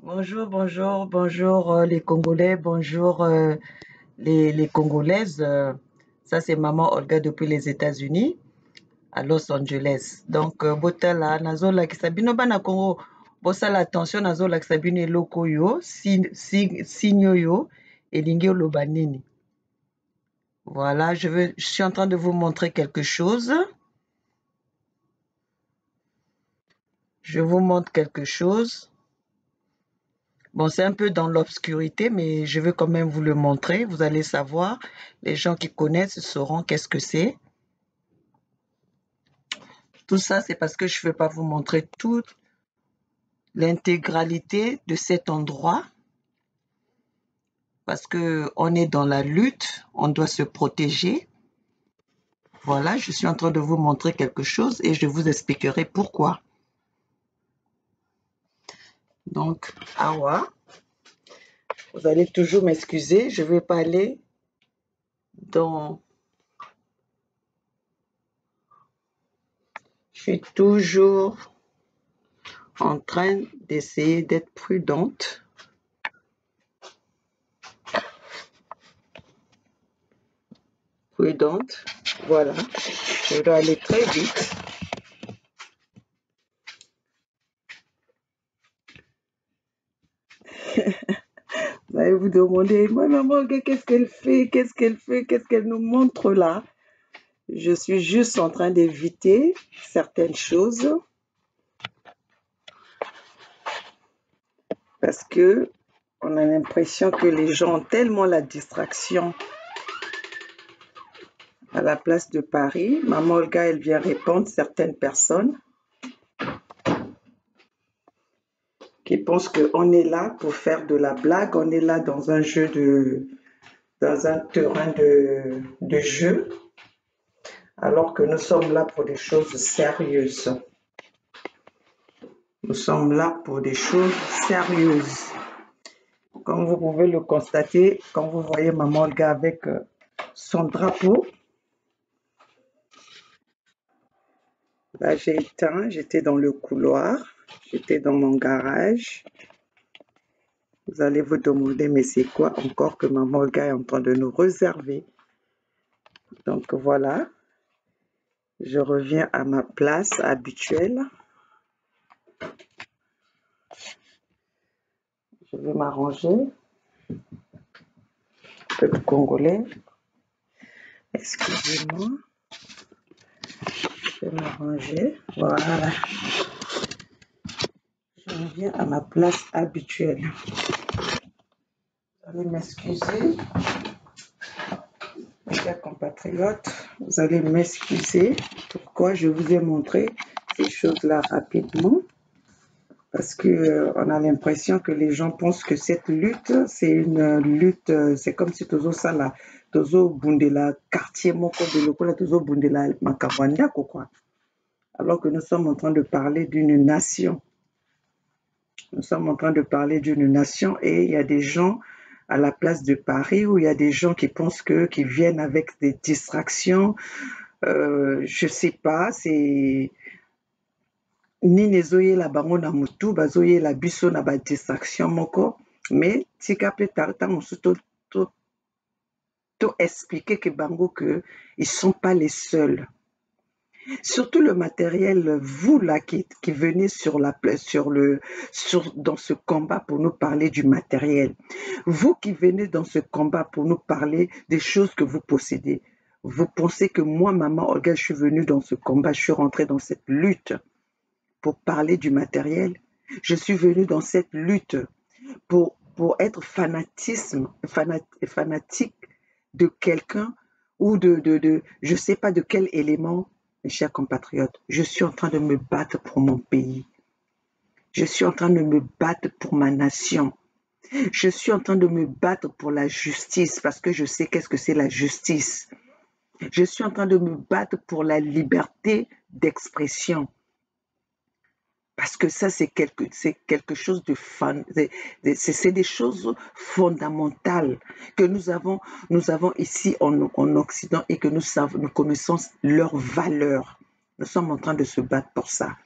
Bonjour, bonjour, bonjour les Congolais, bonjour les Congolaises. Ça, c'est Maman Olga depuis les États-Unis, à Los Angeles. Donc, botala, nazola kisabino bana Congo, bosala attention, nazola kisabino eloko yo, signo yo, elingi oloba nini. Voilà, je suis en train de vous montrer quelque chose. Je vous montre quelque chose. Bon, c'est un peu dans l'obscurité, mais je veux quand même vous le montrer. Vous allez savoir. Les gens qui connaissent sauront qu'est-ce que c'est. Tout ça, c'est parce que je ne veux pas vous montrer toute l'intégralité de cet endroit. Parce qu'on est dans la lutte, on doit se protéger. Voilà, je suis en train de vous montrer quelque chose et je vous expliquerai pourquoi. Donc, Awa, vous allez toujours m'excuser, je ne vais pas aller dans... Je suis toujours en train d'essayer d'être prudente. Prudente, voilà. Je dois aller très vite. Vous allez vous demander, moi, maman, qu'est-ce qu'elle fait? Qu'est-ce qu'elle fait? Qu'est-ce qu'elle nous montre là? Je suis juste en train d'éviter certaines choses parce que on a l'impression que les gens ont tellement la distraction à la place de Paris. Maman Olga, elle vient répondre certaines personnes qui pensent qu'on est là pour faire de la blague, on est là dans un jeu dans un terrain de jeu, alors que nous sommes là pour des choses sérieuses. Nous sommes là pour des choses sérieuses. Comme vous pouvez le constater, quand vous voyez Maman Olga avec son drapeau, là j'ai éteint, j'étais dans le couloir, j'étais dans mon garage. Vous allez vous demander, mais c'est quoi encore que Maman Olga est en train de nous réserver? Donc voilà, je reviens à ma place habituelle. Je vais m'arranger. Peuple congolais, excusez-moi. Je vais m'arranger. Voilà. Je reviens à ma place habituelle. Vous allez m'excuser, mes chers compatriotes. Vous allez m'excuser. Pourquoi je vous ai montré ces choses-là rapidement? Parce que on a l'impression que les gens pensent que cette lutte, c'est une lutte, c'est comme si tozo sala, tozo bundela quartier moko de lokola tozo bundela makabanda quoi. Alors que nous sommes en train de parler d'une nation. Nous sommes en train de parler d'une nation et il y a des gens à la place de Paris où il y a des gens qui pensent qui viennent avec des distractions. Je sais pas, c'est nini ezoyela bango na mutu bazoyela biso na ba distraction moko, mais tika pe tarta mosusu to expliquer que bango que ils sont pas les seuls. Surtout le matériel, vous là qui venez dans ce combat pour nous parler du matériel, vous qui venez dans ce combat pour nous parler des choses que vous possédez, vous pensez que moi, Maman Olga, je suis venue dans ce combat, je suis rentrée dans cette lutte pour parler du matériel. Je suis venue dans cette lutte pour être fanatique de quelqu'un ou je sais pas de quel élément. Mes chers compatriotes, je suis en train de me battre pour mon pays. Je suis en train de me battre pour ma nation. Je suis en train de me battre pour la justice parce que je sais qu'est-ce que c'est la justice. Je suis en train de me battre pour la liberté d'expression. Parce que ça, c'est quelque chose de fun, c'est des choses fondamentales que nous avons ici en Occident et que nous connaissons leurs valeurs. Nous sommes en train de se battre pour ça.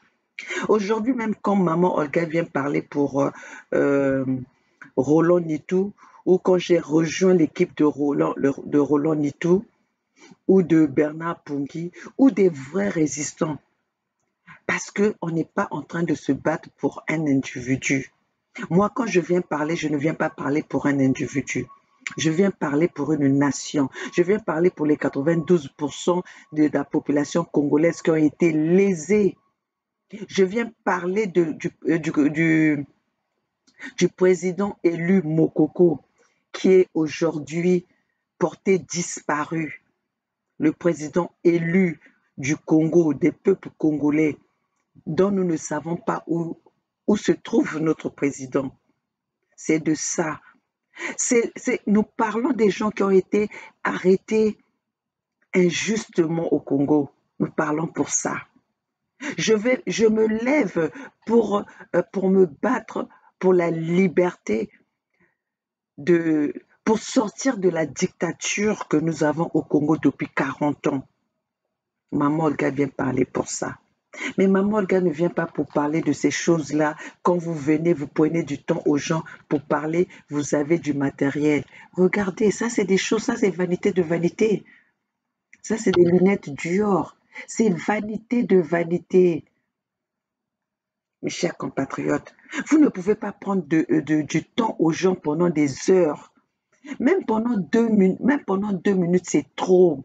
Aujourd'hui, même quand maman Olga vient parler pour Roland Nitou, ou quand j'ai rejoint l'équipe de Roland Nitou, ou de Bernard Pungui, ou des vrais résistants, parce qu'on n'est pas en train de se battre pour un individu. Moi, quand je viens parler, je ne viens pas parler pour un individu. Je viens parler pour une nation. Je viens parler pour les 92% de la population congolaise qui ont été lésés. Je viens parler du président élu Mokoko, qui est aujourd'hui porté disparu. Le président élu du Congo, des peuples congolais, dont nous ne savons pas où se trouve notre président. C'est de ça. Nous parlons des gens qui ont été arrêtés injustement au Congo. Nous parlons pour ça. Je me lève pour me battre pour la liberté, pour sortir de la dictature que nous avons au Congo depuis 40 ans. Maman Olga vient parler pour ça. Mais Maman Olga ne vient pas pour parler de ces choses-là. Quand vous venez, vous prenez du temps aux gens pour parler, vous avez du matériel. Regardez, ça c'est des choses, ça c'est vanité de vanité. Ça c'est des lunettes Dior. C'est vanité de vanité. Mes chers compatriotes, vous ne pouvez pas prendre du temps aux gens pendant des heures. Même pendant 2 minutes, c'est trop.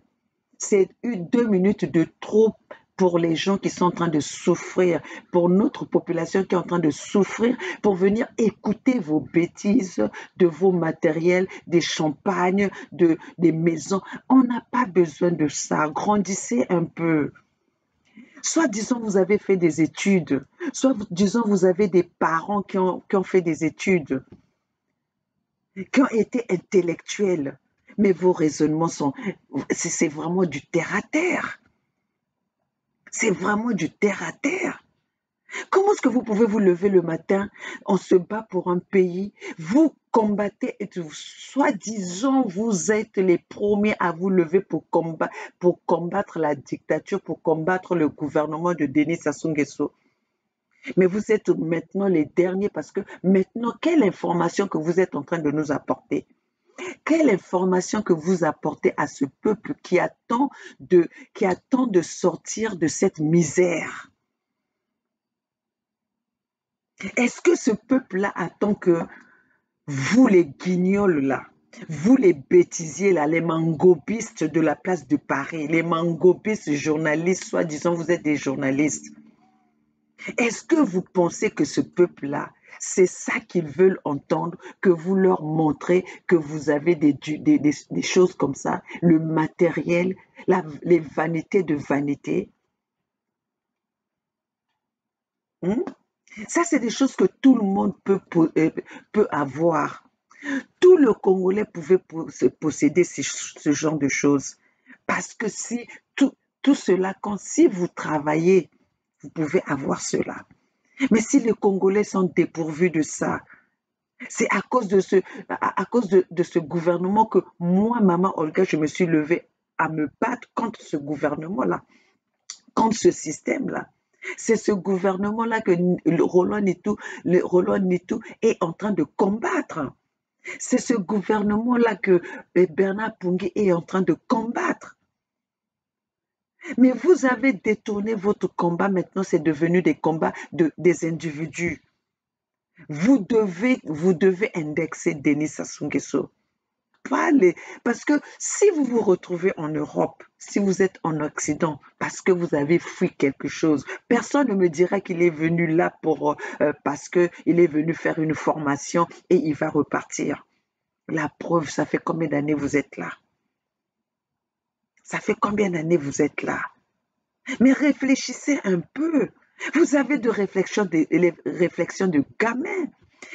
C'est 2 minutes de trop pour les gens qui sont en train de souffrir, pour notre population qui est en train de souffrir, pour venir écouter vos bêtises, de vos matériels, des champagnes, des maisons. On n'a pas besoin de ça. Grandissez un peu. Soit disons vous avez fait des études, soit disons vous avez des parents qui ont fait des études, qui ont été intellectuels, mais vos raisonnements c'est vraiment du terre à terre. C'est vraiment du terre à terre. Comment est-ce que vous pouvez vous lever le matin, on se bat pour un pays, vous combattez, et soi-disant vous êtes les premiers à vous lever pour combattre la dictature, pour combattre le gouvernement de Denis Sassou Nguesso. Mais vous êtes maintenant les derniers parce que maintenant, quelle information que vous êtes en train de nous apporter? Quelle information que vous apportez à ce peuple qui attend de sortir de cette misère? Est-ce que ce peuple-là attend que vous, les guignols là, vous les bêtisiers là, les mangobistes de la place de Paris, les mangobistes journalistes, soi-disant vous êtes des journalistes, est-ce que vous pensez que ce peuple-là, c'est ça qu'ils veulent entendre, que vous leur montrez que vous avez des choses comme ça, le matériel, les vanités de vanité? Ça, c'est des choses que tout le monde peut avoir. Tout le Congolais pouvait posséder ce genre de choses. Parce que si tout cela, si vous travaillez, vous pouvez avoir cela. Mais si les Congolais sont dépourvus de ça, c'est à cause de ce gouvernement que moi, maman Olga, je me suis levée à me battre contre ce gouvernement-là, contre ce système-là. C'est ce gouvernement-là que Roland Nitou est en train de combattre. C'est ce gouvernement-là que Bernard Pungui est en train de combattre. Mais vous avez détourné votre combat, maintenant c'est devenu des combats des individus. Vous devez indexer Denis Sassou Nguesso. Parce que si vous vous retrouvez en Europe, si vous êtes en Occident, parce que vous avez fui quelque chose, personne ne me dira qu'il est venu là parce qu'il est venu faire une formation et il va repartir. La preuve, ça fait combien d'années vous êtes là? Ça fait combien d'années vous êtes là? Mais réfléchissez un peu. Vous avez les réflexions de gamins.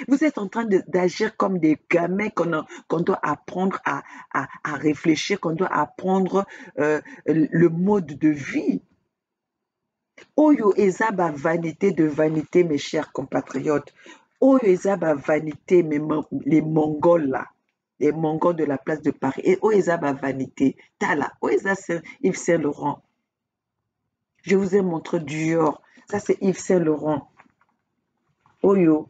Vous êtes en train d'agir comme des gamins qu'on doit apprendre à réfléchir, qu'on doit apprendre le mode de vie. Oyo eza ba vanité de vanité, mes chers compatriotes. Oyo eza ba vanité, les Mongols là. Les Mongols de la place de Paris. Et oyo eza ba vanité. Tala, oyo eza Yves Saint Laurent. Je vous ai montré Dior. Ça, c'est Yves Saint Laurent. Oyo.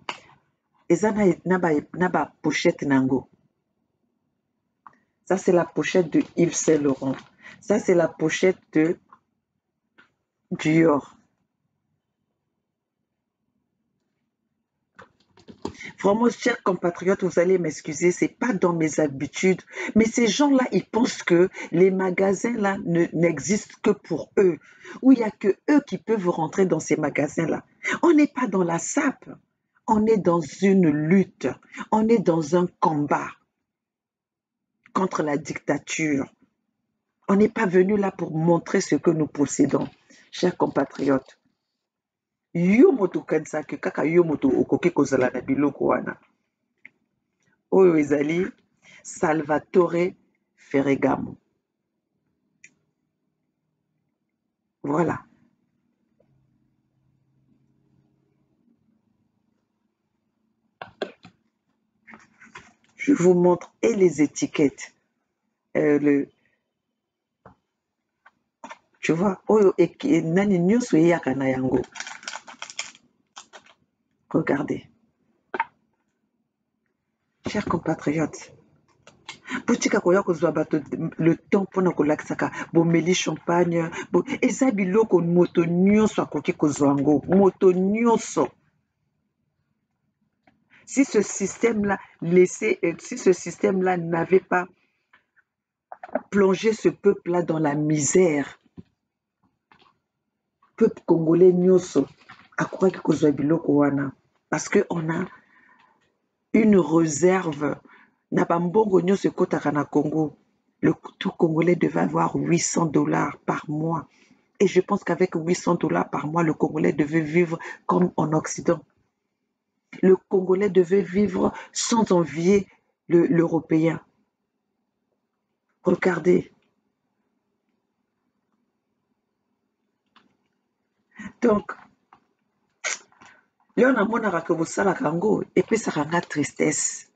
Et ça, n'a pochette nango. Ça, c'est la pochette de Yves Saint Laurent. Ça, c'est la pochette de Dior. Vraiment, chers compatriotes, vous allez m'excuser, c'est pas dans mes habitudes, mais ces gens-là, ils pensent que les magasins là n'existent que pour eux, où il n'y a que eux qui peuvent rentrer dans ces magasins-là. On n'est pas dans la sape, on est dans une lutte, on est dans un combat contre la dictature. On n'est pas venu là pour montrer ce que nous possédons, chers compatriotes. Yo moto kanisaki kaka yo moto okoki kozala na biloko wana. Oyo ezali Salvatore Ferragamo. Voilà. Je vous montre et les étiquettes. Tu vois, oyo nani nyonso eyaka na yango. Regardez. Chers compatriotes, botika koya kozwa bato le temps mpona kolakisaka bomeli champagne eza biloko moto nyonso akoki kozwa yango, moto nyonso. Si ce système-là si ce système-là n'avait pas plongé ce peuple-là dans la misère, peuple congolais nyonso akoki kozwa biloko wana, parce que on a une réserve na bambongo nyonso ekotaka na Congo. Le tout congolais devait avoir $800 par mois. Et je pense qu'avec $800 par mois, le Congolais devait vivre comme en Occident. Le Congolais devait vivre sans envier l'Européen. Regardez. Donc, là, on a monara que vous savez kango et puis ça rend tristesse.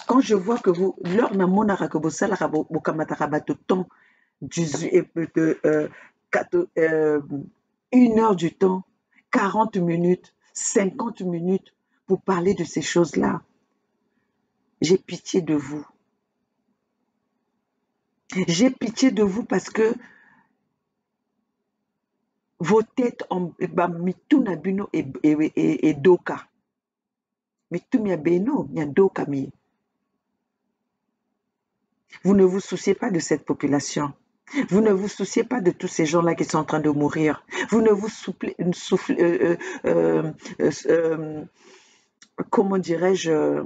Quand je vois que vous, là, on a monara que vous savez vous kamatara bato temps de 1 heure du temps, 40 minutes, 50 minutes pour parler de ces choses-là. J'ai pitié de vous. J'ai pitié de vous parce que vos têtes ont mituna bino et doka. Mitumia beno, nya doka mi. Vous ne vous souciez pas de cette population. Vous ne vous souciez pas de tous ces gens-là qui sont en train de mourir. Vous ne vous comment dirais-je,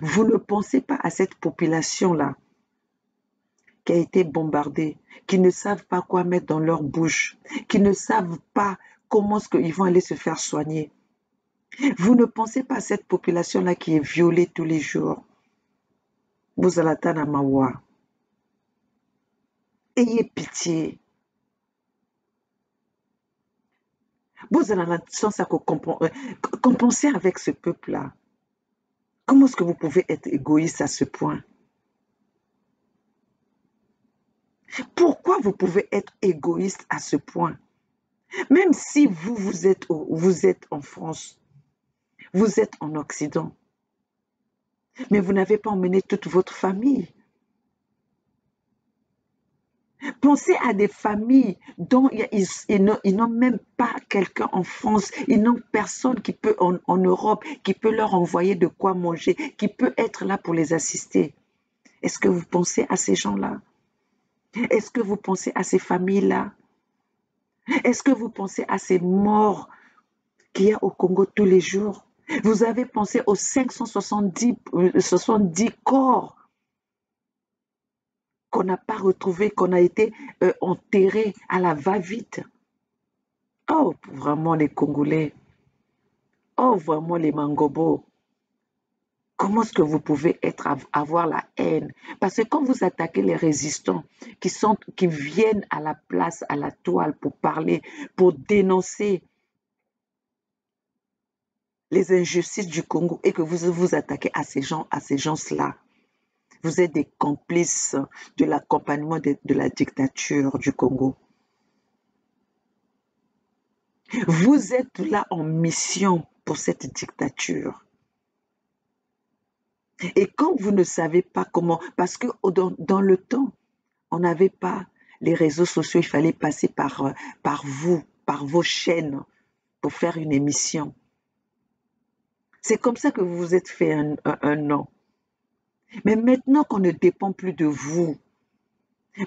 vous ne pensez pas à cette population-là qui a été bombardée, qui ne savent pas quoi mettre dans leur bouche, qui ne savent pas comment ils vont aller se faire soigner. Vous ne pensez pas à cette population-là qui est violée tous les jours. Vous allez à Mawa. Ayez pitié. Vous allez la chance à compenser avec ce peuple-là. Comment est-ce que vous pouvez être égoïste à ce point? Pourquoi vous pouvez être égoïste à ce point? Même si vous êtes en France, vous êtes en Occident, mais vous n'avez pas emmené toute votre famille. Pensez à des familles dont ils n'ont même pas quelqu'un en France, ils n'ont personne qui peut en Europe, qui peut leur envoyer de quoi manger, qui peut être là pour les assister. Est-ce que vous pensez à ces gens-là? Est-ce que vous pensez à ces familles-là? Est-ce que vous pensez à ces morts qu'il y a au Congo tous les jours? Vous avez pensé aux 570 corps qu'on n'a pas retrouvés, qu'on a été enterrés à la va-vite. Oh, vraiment les Congolais. Oh, vraiment les Mangobos. Comment est-ce que vous pouvez avoir la haine? Parce que quand vous attaquez les résistants qui viennent à la place, à la toile pour parler, pour dénoncer les injustices du Congo et que vous vous attaquez à ces gens-là, vous êtes des complices de l'accompagnement de la dictature du Congo. Vous êtes là en mission pour cette dictature. Et quand vous ne savez pas comment, parce que dans le temps, on n'avait pas les réseaux sociaux, il fallait passer par vous, par vos chaînes pour faire une émission. C'est comme ça que vous vous êtes fait un nom. Mais maintenant qu'on ne dépend plus de vous,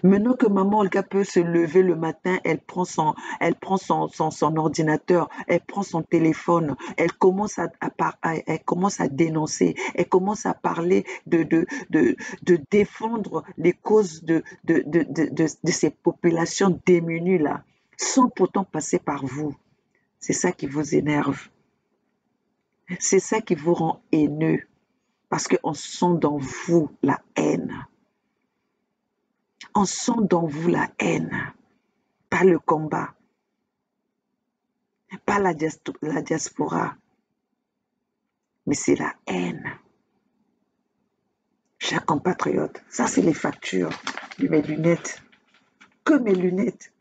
maintenant que maman Olga peut se lever le matin, elle prend son ordinateur, elle prend son téléphone, elle commence à dénoncer, elle commence à parler de défendre les causes de ces populations démunies là, sans pourtant passer par vous. C'est ça qui vous énerve. C'est ça qui vous rend haineux. Parce qu'on sent dans vous la haine. On sent dans vous la haine. Pas le combat. Pas la diaspora. Mais c'est la haine. Chers compatriotes, ça c'est les factures de mes lunettes. Que mes lunettes.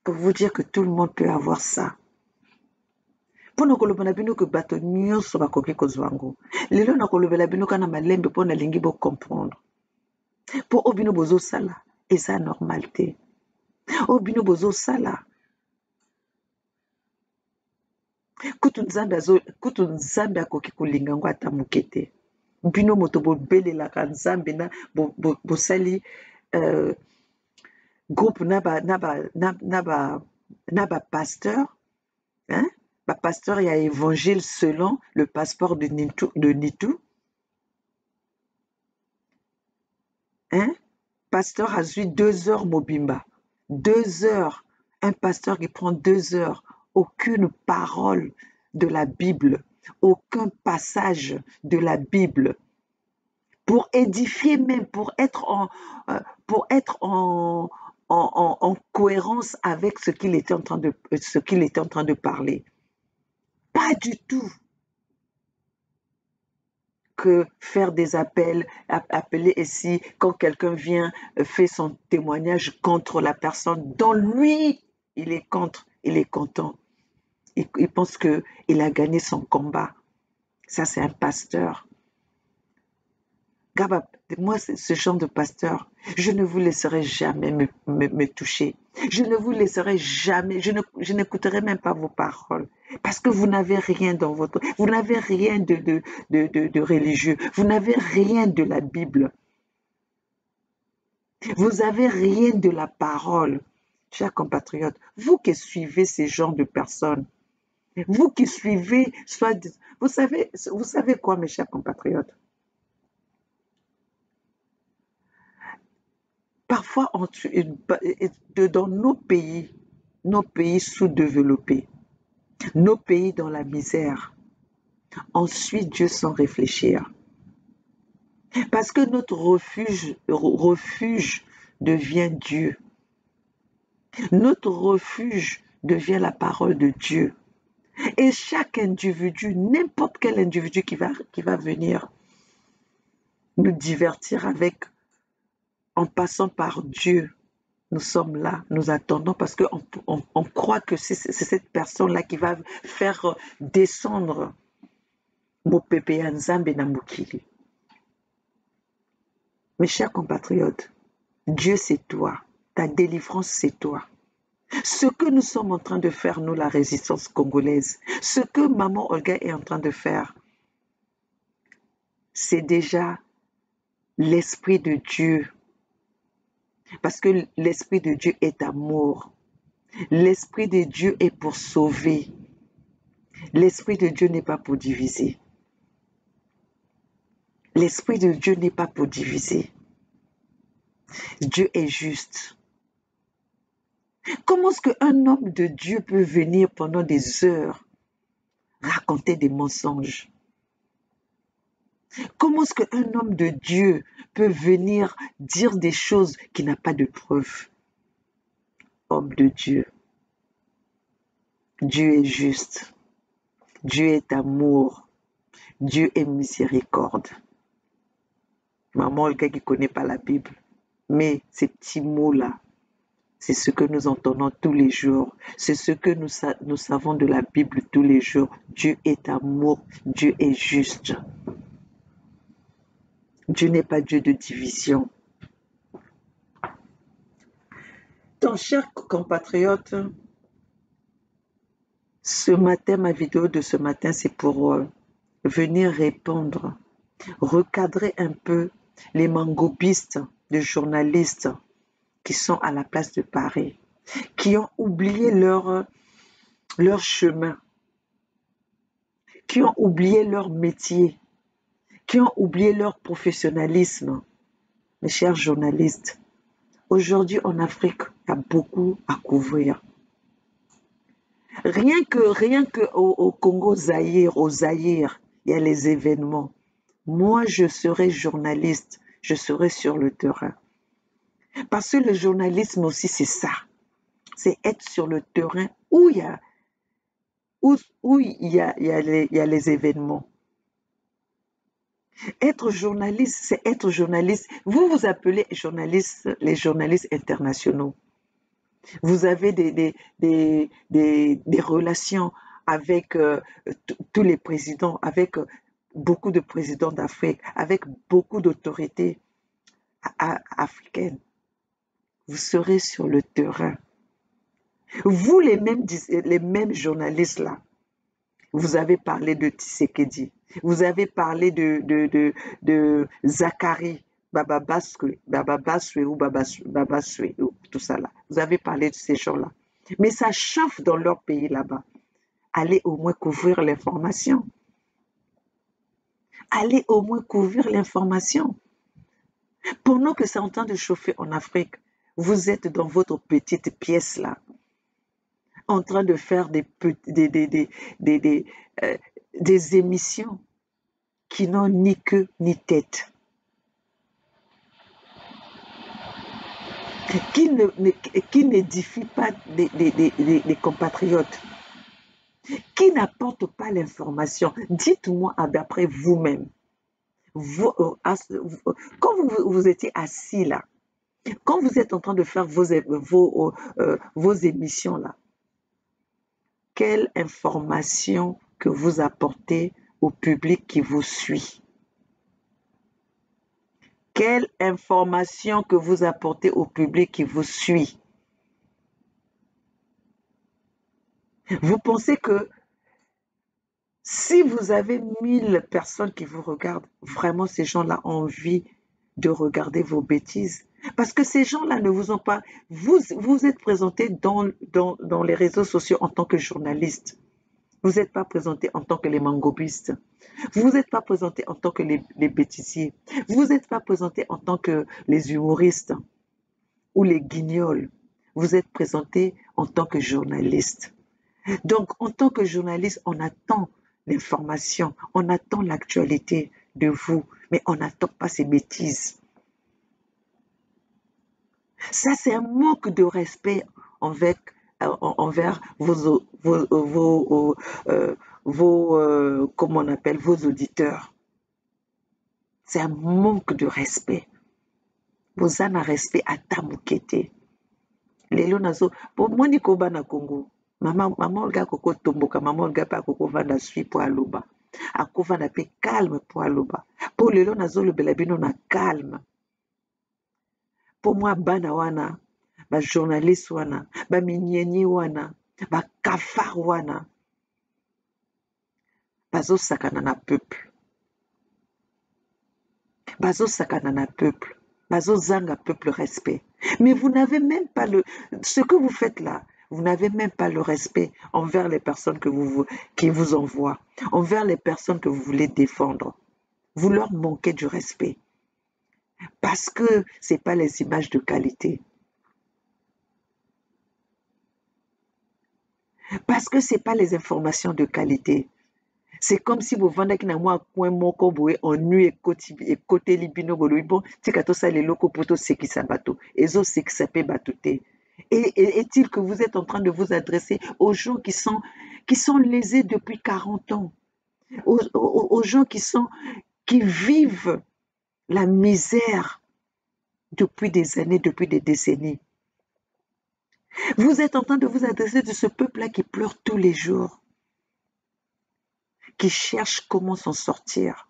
Pour vous dire que tout le monde peut avoir ça. Pour nous kolobana bino que bato nyonso bakoki kozwa yango. Lelo na kolobela bino kana malembe mpo nalingi bo comprendre. Po obino bozo sala eza normal te. Obino bozo sala. Kutu nzambe akoki kolinga yango ata moke te. Bino moto bobelelaka nzambe na bosali groupe na ba pasteur, hein? Ba pasteur ya évangile selon le passeport de Nitu. Hein? Pasteur a eu 2 heures mobimba. 2 heures. Un pasteur qui prend 2 heures. Aucune parole de la Bible. Aucun passage de la Bible. Pour édifier même, pour être en cohérence avec ce qu'il était en train de parler. Pas du tout. Que faire des appels, appeler ici quand quelqu'un vient fait son témoignage contre la personne dont lui, il est contre, il est content. Il pense qu'il a gagné son combat. Ça, c'est un pasteur. Gaba, moi, ce genre de pasteur, je ne vous laisserai jamais me toucher. Je ne vous laisserai jamais, je n'écouterai même pas vos paroles. Parce que vous n'avez rien dans votre... Vous n'avez rien de religieux. Vous n'avez rien de la Bible. Vous n'avez rien de la parole. Chers compatriotes, vous qui suivez ces genres de personnes, vous qui suivez... Vous savez quoi, mes chers compatriotes? Parfois, dans nos pays sous-développés, nos pays dans la misère, on suit Dieu sans réfléchir. Parce que notre refuge devient Dieu. Notre refuge devient la parole de Dieu. Et chaque individu, n'importe quel individu qui va venir nous divertir en passant par Dieu, nous sommes là, nous attendons parce qu'on croit que c'est cette personne-là qui va faire descendre Mopepe ya Nzambe na mokili. Mes chers compatriotes, Dieu c'est toi, ta délivrance c'est toi. Ce que nous sommes en train de faire, nous, la résistance congolaise, ce que maman Olga est en train de faire, c'est déjà l'Esprit de Dieu. Parce que l'Esprit de Dieu est amour. L'Esprit de Dieu est pour sauver. L'Esprit de Dieu n'est pas pour diviser. L'Esprit de Dieu n'est pas pour diviser. Dieu est juste. Comment est-ce qu'un homme de Dieu peut venir pendant des heures raconter des mensonges? Comment est-ce qu'un homme de Dieu peut venir dire des choses qui n'ont pas de preuves? Homme de Dieu. Dieu est juste. Dieu est amour. Dieu est miséricorde. Maman Olga qui ne connaît pas la Bible, mais ces petits mots-là, C'est ce que nous entendons tous les jours. C'est ce que nous savons de la Bible tous les jours. Dieu est amour. Dieu est juste. Dieu n'est pas Dieu de division. Donc, chers compatriotes, ce matin, ma vidéo de ce matin, c'est pour venir répondre, recadrer un peu les mangobistes, les journalistes qui sont à la place de Paris, qui ont oublié leur chemin, qui ont oublié leur métier, qui ont oublié leur professionnalisme. Mes chers journalistes, aujourd'hui en Afrique, il y a beaucoup à couvrir. Rien que au Congo Zaïre, il y a les événements. Moi, je serai journaliste, je serai sur le terrain. Parce que le journalisme aussi, c'est ça. C'est être sur le terrain où il y a, il y a les événements. Être journaliste, c'est être journaliste. Vous vous appelez journaliste, les journalistes internationaux. Vous avez des relations avec tous les présidents, avec beaucoup de présidents d'Afrique, avec beaucoup d'autorités africaines. Vous serez sur le terrain. Vous, les mêmes journalistes là, vous avez parlé de Tshisekedi, vous avez parlé de Zachary Bababaswe ou Babaswe, tout ça là. Vous avez parlé de ces gens-là. Mais ça chauffe dans leur pays là-bas. Allez au moins couvrir l'information. Allez au moins couvrir l'information. Pendant que c'est en train de chauffer en Afrique, vous êtes dans votre petite pièce là, en train de faire des émissions qui n'ont ni queue ni tête, qui n'édifient pas des compatriotes, qui n'apportent pas l'information. Dites-moi d'après vous-même, quand vous étiez assis là, quand vous êtes en train de faire vos émissions là, quelle information que vous apportez au public qui vous suit? Quelle information que vous apportez au public qui vous suit? Vous pensez que si vous avez 1000 personnes qui vous regardent, vraiment ces gens-là ont envie de regarder vos bêtises? Parce que ces gens-là ne vous ont pas... Vous êtes présenté dans les réseaux sociaux en tant que journaliste. Vous n'êtes pas présenté en tant que les mangobistes. Vous n'êtes pas présenté en tant que les bêtisiers. Vous n'êtes pas présenté en tant que les humoristes ou les guignols. Vous êtes présenté en tant que journaliste. Donc, en tant que journaliste, on attend l'information, on attend l'actualité de vous, mais on n'attend pas ces bêtises. Ça, c'est un manque de respect envers comment on appelle, vos auditeurs. C'est un manque de respect. Vous avez un respect à tamukete. Lelo nazo, pour moi ni koba na Congo. Maman olga koko tomboka, maman olga pa koko vanda sui po aloba. Ako vanda pe calme po aloba. Pour lelo nazo le belabino na calme. Pour moi bana wana, ba journaliste wana, ba minyenyi wana, ba kafar wana. Bazo sakana na peuple. Bazo sakana na peuple. Bazo zanga peuple respect. Mais vous n'avez même pas ce que vous faites là, vous n'avez même pas le respect envers les personnes qui vous envoient, envers les personnes que vous voulez défendre. Vous leur manquez du respect. Parce que ce n'est pas les images de qualité. Parce que ce n'est pas les informations de qualité. C'est comme si vous vendez qui n'a moi point moko boé en nu et côté libino bolo bon tikato ça les locaux poto c'est qui ça bateau et zo c'est qui ça peut batouter. Et est-il que vous êtes en train de vous adresser aux gens qui sont lésés depuis 40 ans, aux gens qui vivent la misère depuis des années, depuis des décennies. Vous êtes en train de vous adresser de ce peuple-là qui pleure tous les jours, qui cherche comment s'en sortir.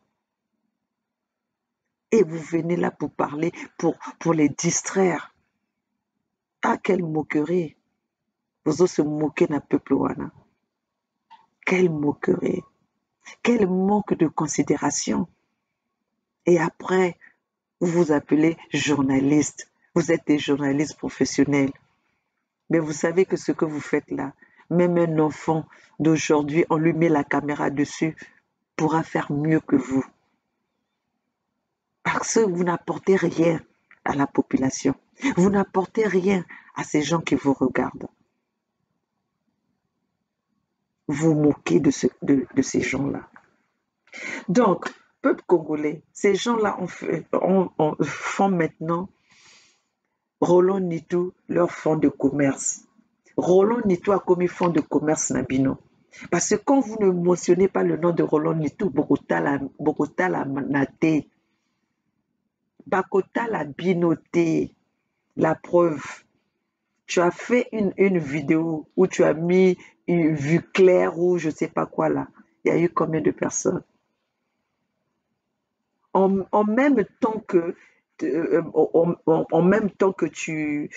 Et vous venez là pour parler, pour les distraire. Ah, quelle moquerie! Vous osez se moquer d'un peuple wana. Quelle moquerie! Quel manque de considération! Et après, vous vous appelez journaliste. Vous êtes des journalistes professionnels. Mais vous savez que ce que vous faites là, même un enfant d'aujourd'hui, on lui met la caméra dessus, pourra faire mieux que vous. Parce que vous n'apportez rien à la population. Vous n'apportez rien à ces gens qui vous regardent. Vous moquez de ces gens-là. Donc, peuple congolais, ces gens-là font maintenant Roland Nitou leur fonds de commerce. Roland Nitou a commis fonds de commerce Nabino. Parce que quand vous ne mentionnez pas le nom de Roland Nitou, Bogota la Nate, Bakota la Binoté, la preuve. Tu as fait une vidéo où tu as mis une vue claire ou je ne sais pas quoi là. Il y a eu combien de personnes? En même temps que en même temps que tu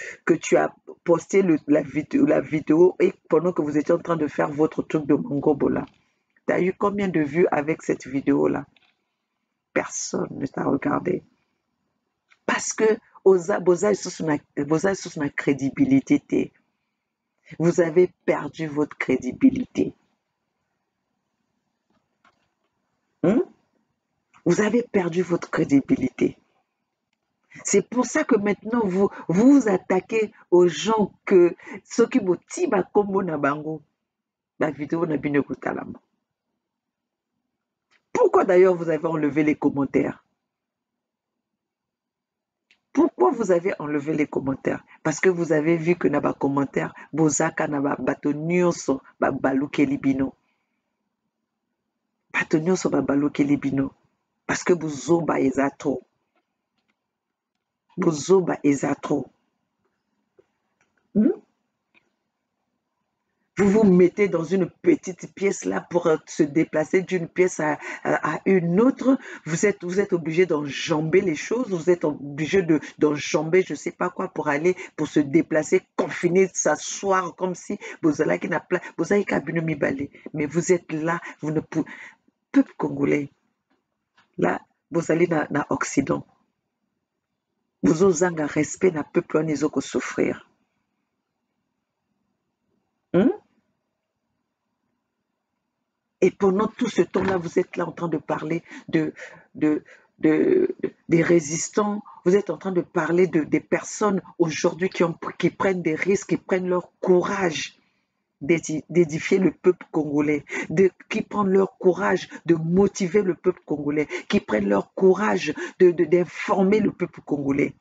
as posté la vidéo et pendant que vous étiez en train de faire votre truc de Mangobola, tu as eu combien de vues avec cette vidéo-là? Personne ne t'a regardé. Parce que boza sous une crédibilité. Vous avez perdu votre crédibilité. Vous avez perdu votre crédibilité. C'est pour ça que maintenant, vous attaquez aux gens que ceux qui motivent comme na bango, la vidéo n'a bien écouté. Pourquoi d'ailleurs vous avez enlevé les commentaires? Pourquoi vous avez enlevé les commentaires? Parce que vous avez vu que na ba commentaire, bozaka na ba bato nyonso ba balukeli bino. Bato nyonso ba balukeli bino. Parce que bozoba eza trop. Bozoba eza trop. Vous vous mettez dans une petite pièce là pour se déplacer d'une pièce à une autre. Vous êtes obligé d'enjamber les choses. Vous êtes obligé d'enjamber je ne sais pas quoi pour se déplacer, confiner, s'asseoir comme si vous allez kabino balé. Mais vous êtes là, vous ne pouvez. Peuple congolais, là, vous allez dans l'Occident. Vous osez un respect na peuple en ezoko souffrir. Et pendant tout ce temps-là, vous êtes là en train de parler des résistants, vous êtes en train de parler des personnes aujourd'hui qui prennent des risques, qui prennent leur courage d'édifier le peuple congolais, qui prennent leur courage de motiver le peuple congolais, qui prennent leur courage d'informer le peuple congolais.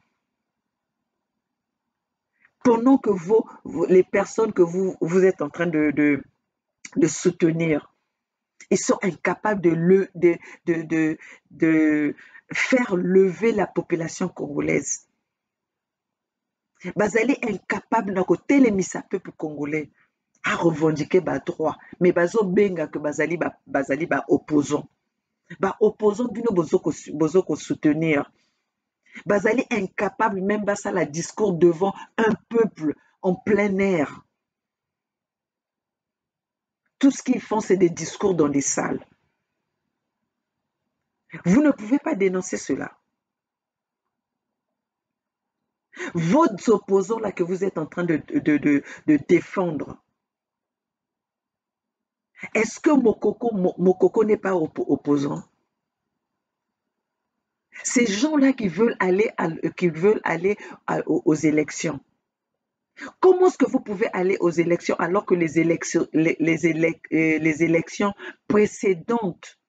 Pendant que les personnes que vous êtes en train de soutenir, ils sont incapables de faire lever la population congolaise. Bazali incapable de kotelemisa peuple congolais à revendiquer ba droit, mais bazo benga que bazali ba opposant. Ba opposant bino bozo ko soutenir. Bazali incapable même basa la discours devant un peuple en plein air. Tout ce qu'ils font, c'est des discours dans des salles. Vous ne pouvez pas dénoncer cela. Vos opposants là que vous êtes en train de défendre, est-ce que Mokoko n'est pas opposant? Ces gens-là qui veulent aller aux élections. Comment est-ce que vous pouvez aller aux élections alors que les élections précédentes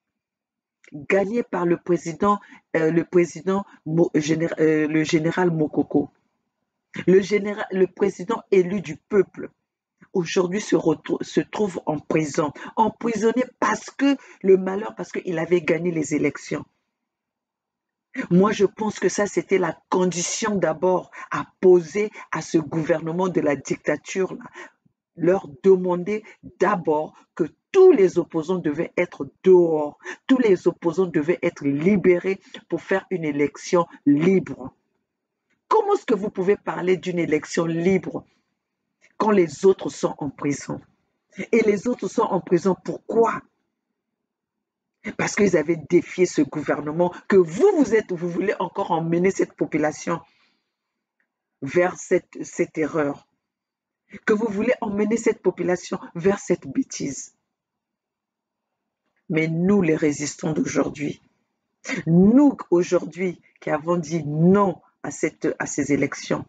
gagnées par le général Mokoko, le président élu du peuple, aujourd'hui se trouve en prison, emprisonné parce qu'il avait gagné les élections. Moi, je pense que ça, c'était la condition d'abord à poser à ce gouvernement de la dictature, là. Leur demander d'abord que tous les opposants devaient être dehors, tous les opposants devaient être libérés pour faire une élection libre. Comment est-ce que vous pouvez parler d'une élection libre quand les autres sont en prison? Et les autres sont en prison pourquoi? Parce qu'ils avaient défié ce gouvernement que vous voulez encore emmener cette population vers cette erreur, que vous voulez emmener cette population vers cette bêtise. Mais nous, les résistants d'aujourd'hui, nous, aujourd'hui, qui avons dit non à ces élections,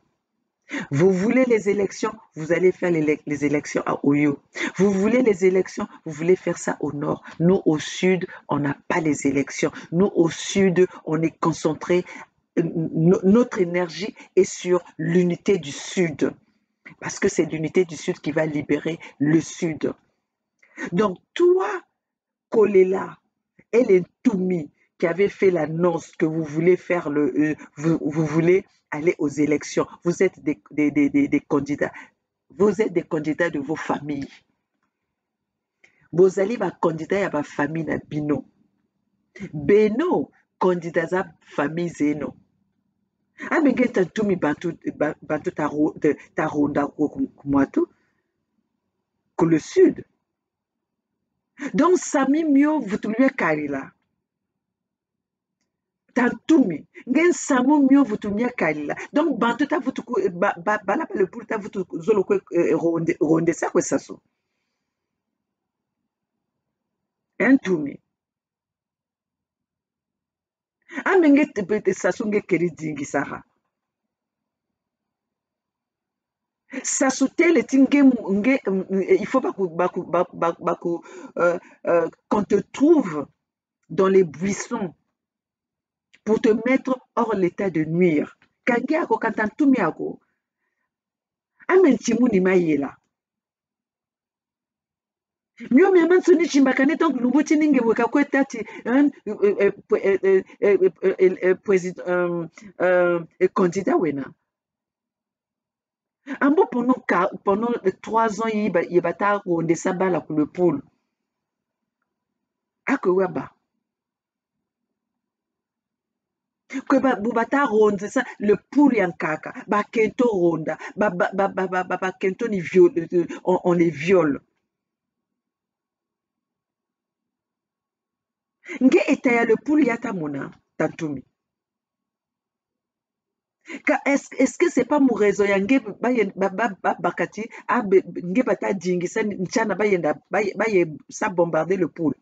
vous voulez les élections, vous allez faire les élections à Oyo. Vous voulez les élections, vous voulez faire ça au nord. Nous, au sud, on n'a pas les élections. Nous, au sud, on est concentré, notre énergie est sur l'unité du sud. Parce que c'est l'unité du sud qui va libérer le sud. Donc, toi, Kolela, et les Toumi qui avaient fait l'annonce que vous voulez faire vous voulez aller aux élections. Vous êtes des candidats. Vous êtes des candidats de vos familles. Vous allez va candidat à ma famille na bino. Beno candidat à famille zeno. Abenge tantumi bantu taronda kumatu que le sud. Donc Sami Mio vous trouvez Karila. Tantumi ngen samu mio vutumia kalila donc bantu ta vutu bala le pour ta vutu zolo ko ronde sa ko saso entumi amenge tebete saso nge keri dingi saha saso tele tinge nge il faut qu'on te trouve dans les buissons pour te mettre hors l'état de nuire kange ako kantantumi ako amen chimuni mayela mio mi aman suni chimbakane donc lubuti ninge weka kwetati président candidat wena ambo pendant 3 ans il bata ronde sabala pour le pôle akweba kweba bubata ronde ça le pôle yankaka ba kento ronda ba kento ni viol on les viole nge etaya le pôle yata mona tantumi. Est-ce que c'est pas mon raison yange bakati nge bata dingisa nchana bayenda baye ça bombarder le pôle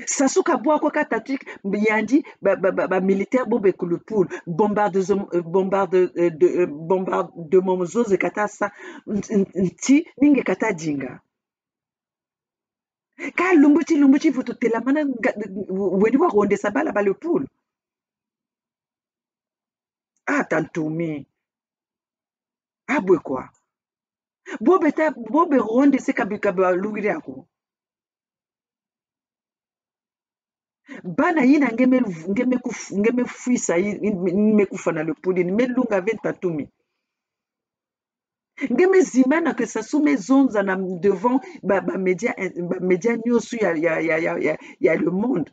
sasuka bwako katatik yandi militaire bobeku le pôle bombardement zoze kata sa nti ninge kata dinga ka lumbuti vutu telamana weni wa ronde sabala ba le pôle ah tantumi abwe kwa bobe ronde se kabika lugire ako bana yina ngeme fuisa mekufa na le pôle melunga ventatumi ngeme zimana que ça sous mes onza na devant média nyonso ya le monde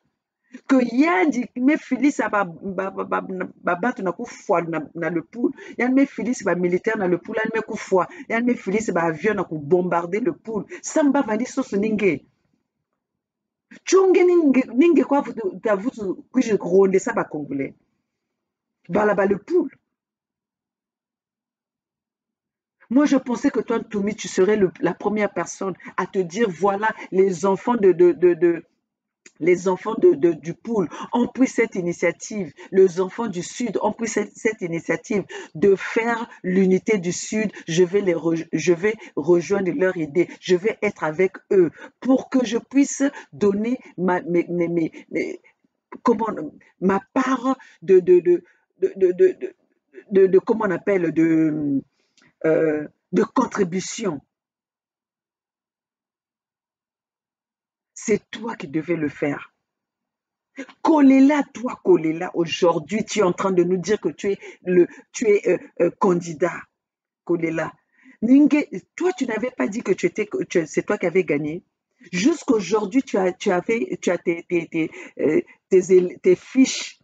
que yandi me filisa bato na kufwa na le poule yani me filisi militaire na le poule yani me kufwa yani me filisi avion na kubombarder le poule samba vandi soso ninge chonge ninge kwa vutu kuije ronde sa congolais bala le poule. Moi, je pensais que toi, Toumi, tu serais la première personne à te dire, voilà, les enfants du pôle ont pris cette initiative, les enfants du Sud ont pris cette initiative de faire l'unité du Sud, je vais rejoindre leur idée, je vais être avec eux pour que je puisse donner ma part de comment on appelle, de contribution. C'est toi qui devais le faire. Kolela, toi, Kolela, aujourd'hui, tu es en train de nous dire que tu es candidat, Kolela. Toi, tu n'avais pas dit que c'est toi qui avais gagné. Jusqu'aujourd'hui, tu as tes fiches,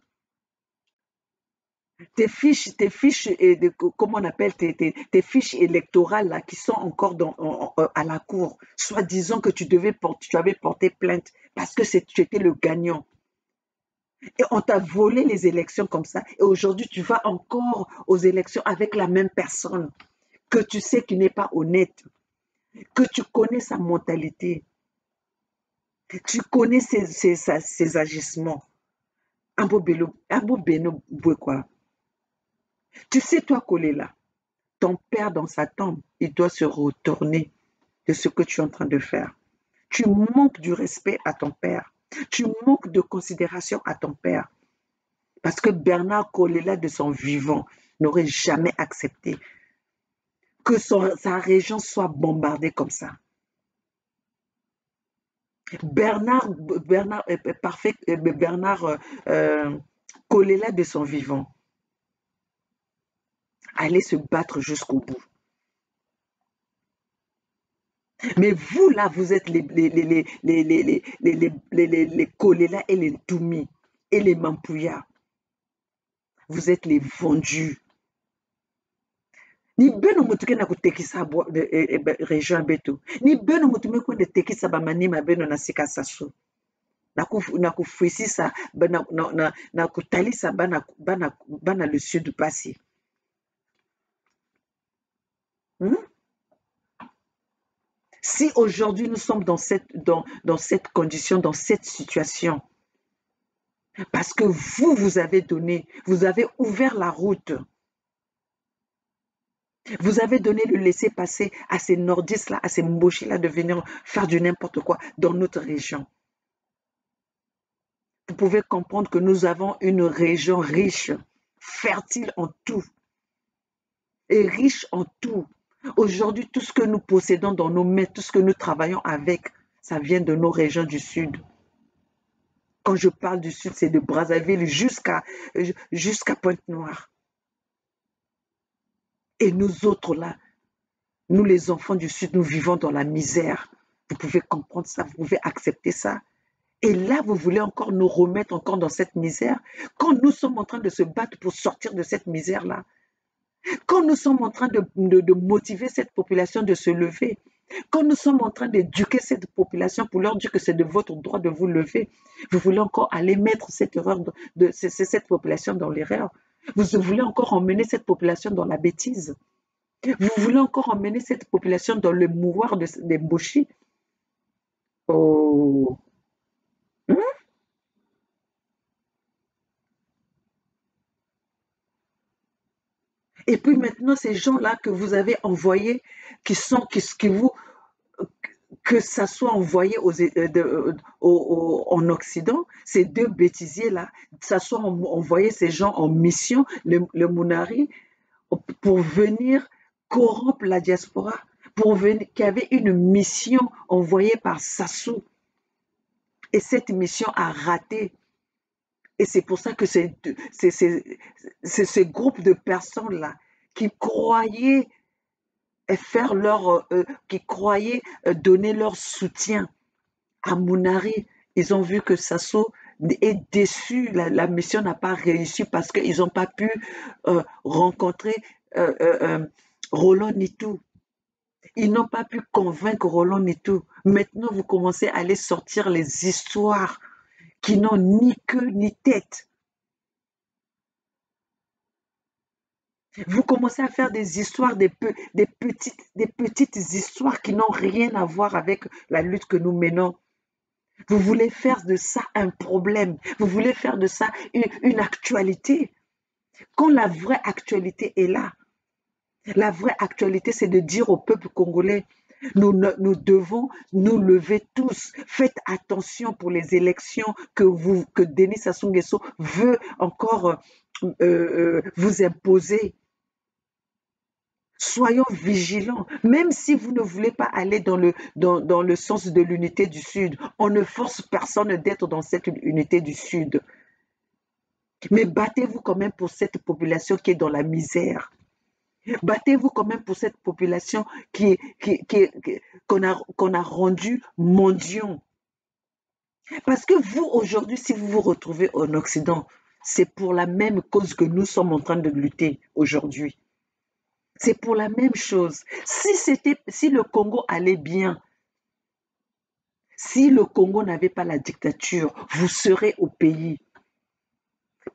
comment on appelle, tes fiches électorales là, qui sont encore à la cour, soi-disant que tu avais porté plainte parce que tu étais le gagnant. Et on t'a volé les élections comme ça. Et aujourd'hui, tu vas encore aux élections avec la même personne que tu sais qui n'est pas honnête, que tu connais sa mentalité, tu connais ses agissements. Ambo Beno Boué, quoi. Tu sais, toi, Kolela, ton père dans sa tombe, il doit se retourner de ce que tu es en train de faire. Tu manques du respect à ton père. Tu manques de considération à ton père. Parce que Bernard Kolela, de son vivant, n'aurait jamais accepté que sa région soit bombardée comme ça. Bernard Kolela, de son vivant, allait se battre jusqu'au bout. Mais vous, là, vous êtes les Kolela et les Doumi et les Mampouya. Vous êtes les vendus. Ni beno mutuke na kutekisa région betu. Ni beno mutume kwende tekisa bamanima beno na sika sasu. Na kufuisisa na kutalisa bana le sud pasi. Si aujourd'hui nous sommes dans cette condition, dans cette situation, parce que vous avez donné, vous avez ouvert la route, vous avez donné le laisser-passer à ces nordistes-là, à ces mbochis-là de venir faire du n'importe quoi dans notre région. Vous pouvez comprendre que nous avons une région riche, fertile en tout, et riche en tout. Aujourd'hui, tout ce que nous possédons dans nos mains, tout ce que nous travaillons avec, ça vient de nos régions du sud. Quand je parle du sud, c'est de Brazzaville jusqu'à Pointe-Noire. Et nous autres là, nous les enfants du sud, nous vivons dans la misère. Vous pouvez comprendre ça, vous pouvez accepter ça. Et là, vous voulez encore nous remettre encore dans cette misère, quand nous sommes en train de se battre pour sortir de cette misère-là. Quand nous sommes en train de motiver cette population de se lever, quand nous sommes en train d'éduquer cette population pour leur dire que c'est de votre droit de vous lever, vous voulez encore aller mettre cette population dans l'erreur. Vous voulez encore emmener cette population dans la bêtise. Vous voulez encore emmener cette population dans le mouvoir des bouchis. Oh. Et puis maintenant, ces gens-là que vous avez envoyés, que ça soit envoyé en Occident, ces deux bêtisiers-là, ça soit envoyé ces gens en mission, le Mounari, pour venir corrompre la diaspora, qu'il y avait une mission envoyée par Sassou. Et cette mission a raté. Et c'est pour ça que c'est ce groupe de personnes-là qui croyaient donner leur soutien à Mounari. Ils ont vu que Sassou est déçu, la mission n'a pas réussi parce qu'ils n'ont pas pu rencontrer Roland Nitou. Ils n'ont pas pu convaincre Roland Nitou. Maintenant, vous commencez à aller sortir les histoires qui n'ont ni queue ni tête. Vous commencez à faire des histoires, des petites histoires qui n'ont rien à voir avec la lutte que nous menons. Vous voulez faire de ça un problème. Vous voulez faire de ça une actualité. Quand la vraie actualité est là, la vraie actualité, c'est de dire au peuple congolais, nous devons nous lever tous. Faites attention pour les élections que Denis Sassou Nguesso veut encore vous imposer. Soyons vigilants, même si vous ne voulez pas aller dans le sens de l'unité du Sud. On ne force personne d'être dans cette unité du Sud. Mais battez-vous quand même pour cette population qui est dans la misère. Battez-vous quand même pour cette population qu'on a rendue mendiant. Parce que vous, aujourd'hui, si vous vous retrouvez en Occident, c'est pour la même cause que nous sommes en train de lutter aujourd'hui. C'est pour la même chose. Si le Congo allait bien, si le Congo n'avait pas la dictature, vous serez au pays.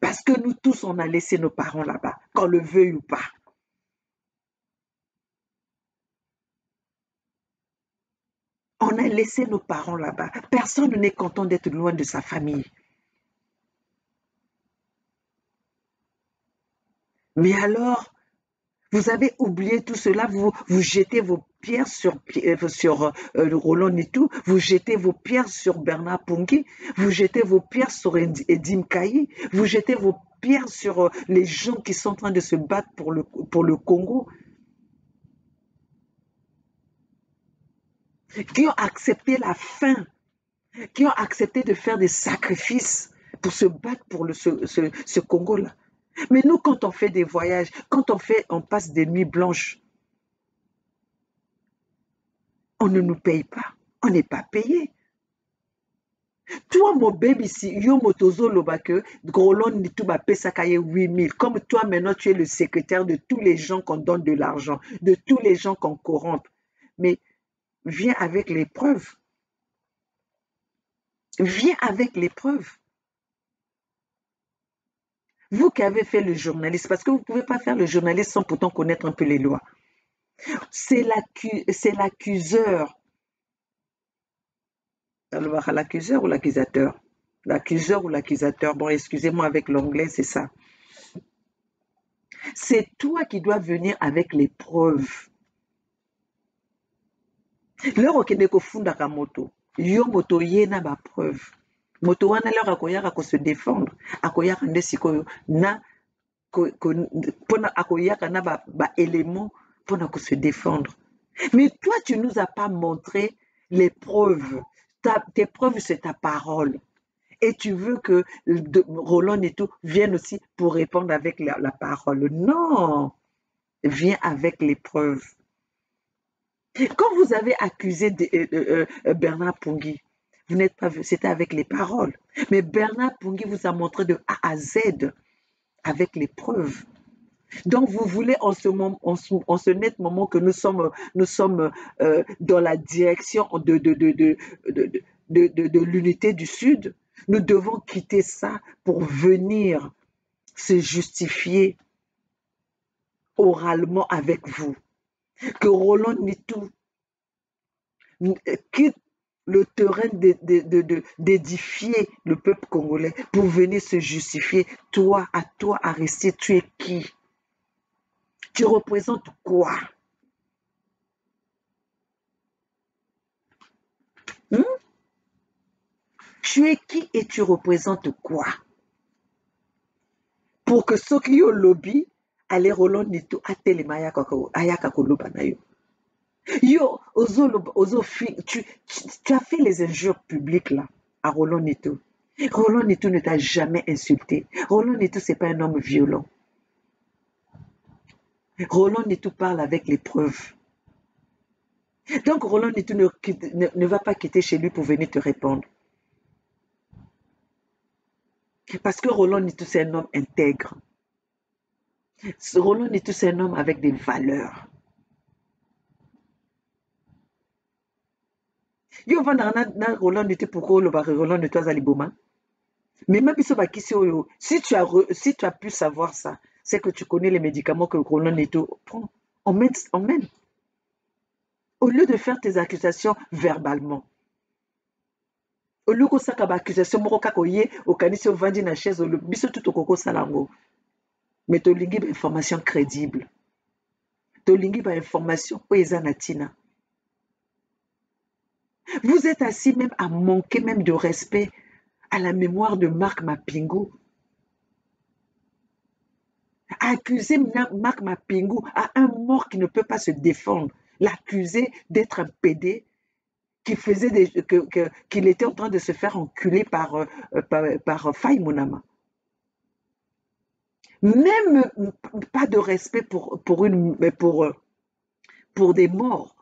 Parce que nous tous, on a laissé nos parents là-bas, qu'on le veuille ou pas. On a laissé nos parents là-bas. Personne n'est content d'être loin de sa famille. Mais alors, vous avez oublié tout cela, vous jetez vos pierres sur Roland Nitou, vous jetez vos pierres sur Bernard Pongui, vous jetez vos pierres sur Edim Kayi, vous jetez vos pierres sur les gens qui sont en train de se battre pour le Congo, qui ont accepté la faim, qui ont accepté de faire des sacrifices pour se battre pour ce Congo-là. Mais nous, quand on fait des voyages, on passe des nuits blanches, on ne nous paye pas. On n'est pas payé. Toi, mon baby, si yo motozo lobake, grolon ni tout ba pesakaye 8000. Comme toi, maintenant, tu es le secrétaire de tous les gens qu'on donne de l'argent, de tous les gens qu'on corrompt. Mais viens avec les preuves. Viens avec les preuves. Vous qui avez fait le journaliste, parce que vous ne pouvez pas faire le journaliste sans pourtant connaître un peu les lois. C'est l'accuseur. L'accuseur ou l'accusateur? L'accuseur ou l'accusateur? Bon, excusez-moi avec l'anglais, c'est ça. C'est toi qui dois venir avec les preuves. Lero okende kofundaka moto, yo moto ye na ba preuve. Moto wana lero akoyaka ko se défendre, akoyaka nde sikoyo na pona akoyaka na ba éléments pona ko se défendre. Mais toi tu nous as pas montré les preuves. Tes preuves c'est ta parole. Et tu veux que Roland et tout vienne aussi pour répondre avec la parole. Non, viens avec les preuves. Quand vous avez accusé Bernard Pongui, vous n'êtes pas, c'était avec les paroles. Mais Bernard Pongui vous a montré de A à Z avec les preuves. Donc vous voulez en ce net moment que nous sommes dans la direction de l'unité du Sud, nous devons quitter ça pour venir se justifier oralement avec vous. Que Roland Nitou quitte le terrain d'édifier le peuple congolais pour venir se justifier. Toi, Aristide, tu es qui? Tu représentes quoi? Tu es qui et tu représentes quoi? Pour que ceux qui ont lobby allez Roland Nitou atelema ayaka koloba na yo. Yo, tu as fait les injures publiques là à Roland Nitou. Roland Nitou ne t'a jamais insulté. Roland Nitou, c'est pas un homme violent. Roland Nitou parle avec les preuves. Donc Roland Nitou ne va pas quitter chez lui pour venir te répondre. Parce que Roland Nitou, c'est un homme intègre. Roland Nitou, c'est un homme avec des valeurs. Yo vanda na Roland Nitou pourquoi le Roland Nitou azali boma. Mais même si tu as pu savoir ça, c'est que tu connais les médicaments que Roland Nitou prend. On mène. Au lieu de faire tes accusations verbalement. Au lieu de faire accusation moko kaka oye okanisi ovandi na chaise biso tout okoko salango. Mais tu as une information crédible. Tu as une information oezanatina. Vous êtes assis même à manquer même de respect à la mémoire de Marc Mapingo. Accuser Marc Mapingu à un mort qui ne peut pas se défendre. L'accuser d'être un PD qu'il était en train de se faire enculer par Faye Monama. Même pas de respect pour des morts.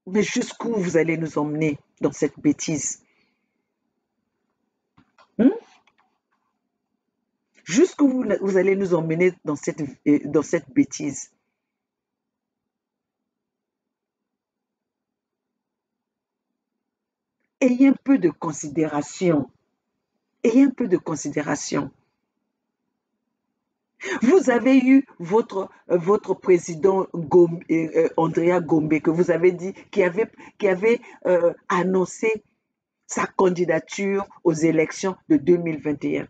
Mais jusqu'où vous allez nous emmener dans cette bêtise? Jusqu'où vous allez nous emmener dans cette bêtise? Ayez un peu de considération. Ayez un peu de considération. Vous avez eu votre président Andrea Gombe, que vous avez dit, qui avait annoncé sa candidature aux élections de 2021.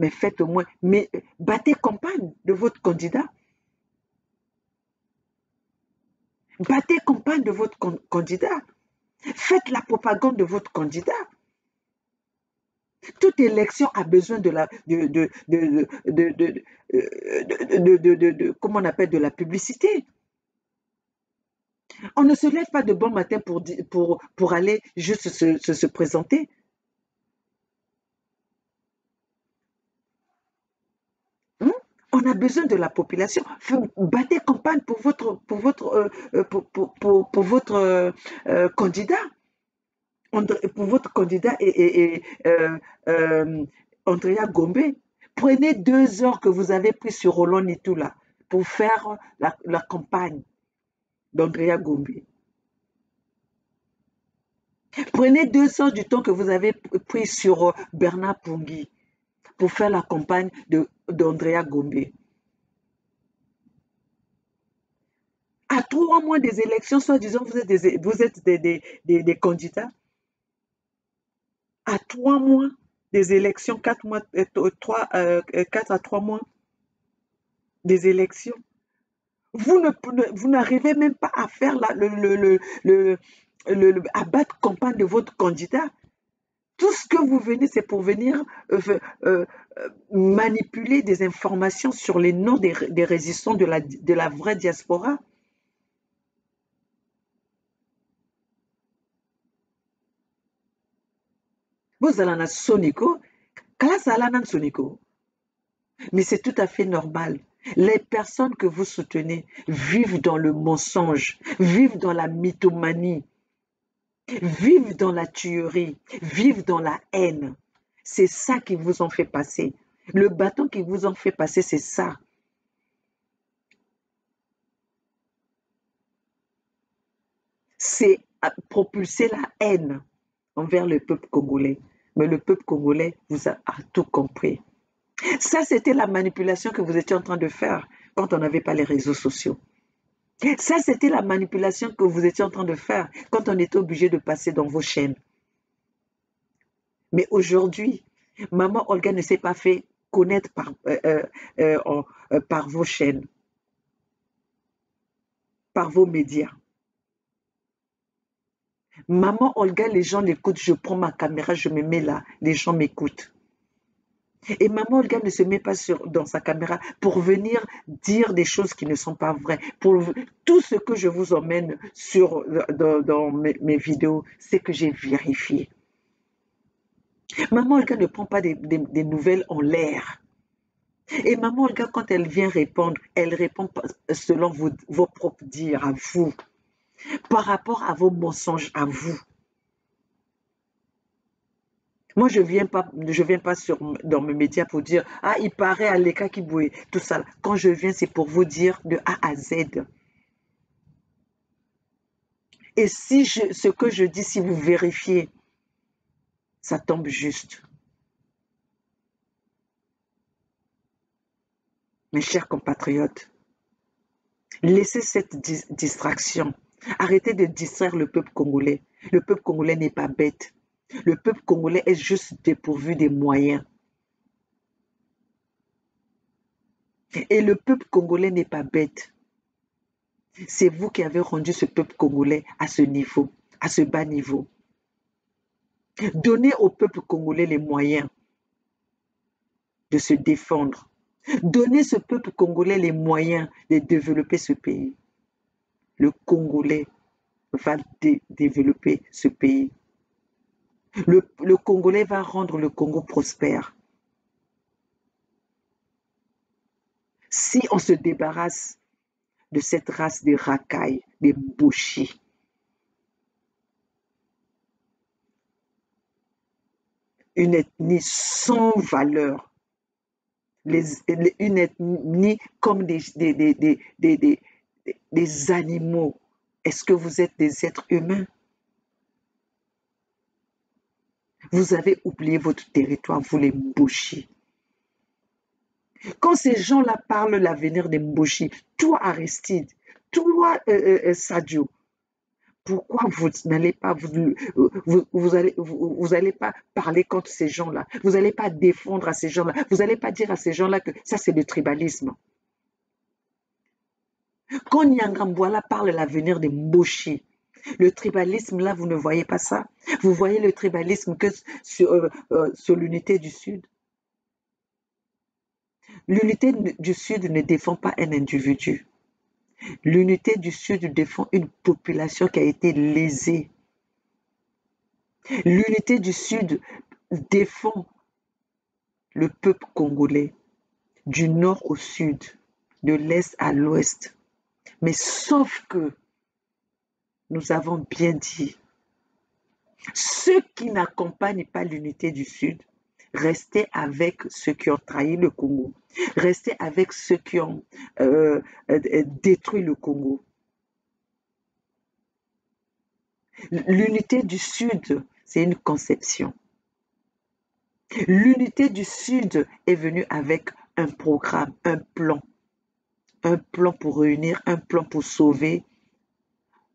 Mais faites au moins, mais battez campagne de votre candidat. Battez campagne de votre candidat. Faites la propagande de votre candidat. Toute élection a besoin comment on appelle, de la publicité. On ne se lève pas de bon matin pour aller juste se présenter. On a besoin de la population. Battez campagne pour votre candidat. Pour votre candidat Andrea Gombe. Prenez 2 heures que vous avez pris sur Roland Nitoula pour faire la campagne d'Andrea Gombe. Prenez 2 heures du temps que vous avez pris sur Bernard Pungui pour faire la campagne d'Andrea Gombe. À 3 mois des élections, soi-disant, vous êtes des candidats. À 3 mois des élections, 4 à 3 mois des élections, vous n'arrivez même pas à faire à battre campagne de votre candidat. Tout ce que vous venez, c'est pour venir manipuler des informations sur les noms des résistants de la vraie diaspora. Vous allez Sonico, classe à la Sonico. Mais c'est tout à fait normal. Les personnes que vous soutenez vivent dans le mensonge, vivent dans la mythomanie, vivent dans la tuerie, vivent dans la haine. C'est ça qui vous en fait passer. Le bâton qui vous en fait passer, c'est ça. C'est propulser la haine envers le peuple congolais. Mais le peuple congolais vous a tout compris. Ça, c'était la manipulation que vous étiez en train de faire quand on n'avait pas les réseaux sociaux. Ça, c'était la manipulation que vous étiez en train de faire quand on était obligé de passer dans vos chaînes. Mais aujourd'hui, Maman Olga ne s'est pas fait connaître par vos chaînes, par vos médias. Maman Olga, les gens l'écoutent, je prends ma caméra, je me mets là, les gens m'écoutent. Et Maman Olga ne se met pas dans sa caméra pour venir dire des choses qui ne sont pas vraies. Tout ce que je vous emmène dans mes vidéos, c'est que j'ai vérifié. Maman Olga ne prend pas des nouvelles en l'air. Et Maman Olga, quand elle vient répondre, elle répond selon vos propres dires à vous, par rapport à vos mensonges à vous. Moi, je viens pas dans mes médias pour dire « Ah, il paraît à Leka Kiboué », tout ça. Quand je viens, c'est pour vous dire de A à Z. Et si ce que je dis, si vous vérifiez, ça tombe juste. Mes chers compatriotes, laissez cette distraction. Arrêtez de distraire le peuple congolais. Le peuple congolais n'est pas bête. Le peuple congolais est juste dépourvu des moyens. Et le peuple congolais n'est pas bête. C'est vous qui avez rendu ce peuple congolais à ce niveau, à ce bas niveau. Donnez au peuple congolais les moyens. de se défendre. Donnez ce peuple congolais les moyens de développer ce pays. Le Congolais va développer ce pays. Le Congolais va rendre le Congo prospère. Si on se débarrasse de cette race des racailles, des Mboshi, une ethnie sans valeur, une ethnie comme des animaux. Est-ce que vous êtes des êtres humains? Vous avez oublié votre territoire, vous les Mboshi. Quand ces gens-là parlent l'avenir des Mboshi, toi Aristide, toi Sadio, pourquoi vous n'allez pas vous allez pas parler contre ces gens-là? Vous n'allez pas défendre à ces gens-là? Vous n'allez pas dire à ces gens-là que ça c'est le tribalisme? Quand Nyangambwala parle l'avenir des Mboshi, le tribalisme là, vous ne voyez pas ça? Vous voyez le tribalisme que sur l'unité du Sud. L'unité du Sud ne défend pas un individu. L'unité du Sud défend une population qui a été lésée. L'unité du Sud défend le peuple congolais du nord au sud, de l'est à l'ouest. Mais sauf que, nous avons bien dit, ceux qui n'accompagnent pas l'unité du Sud, restez avec ceux qui ont trahi le Congo. Restez avec ceux qui ont détruit le Congo. L'unité du Sud, c'est une conception. L'unité du Sud est venue avec un programme, un plan pour réunir, un plan pour sauver,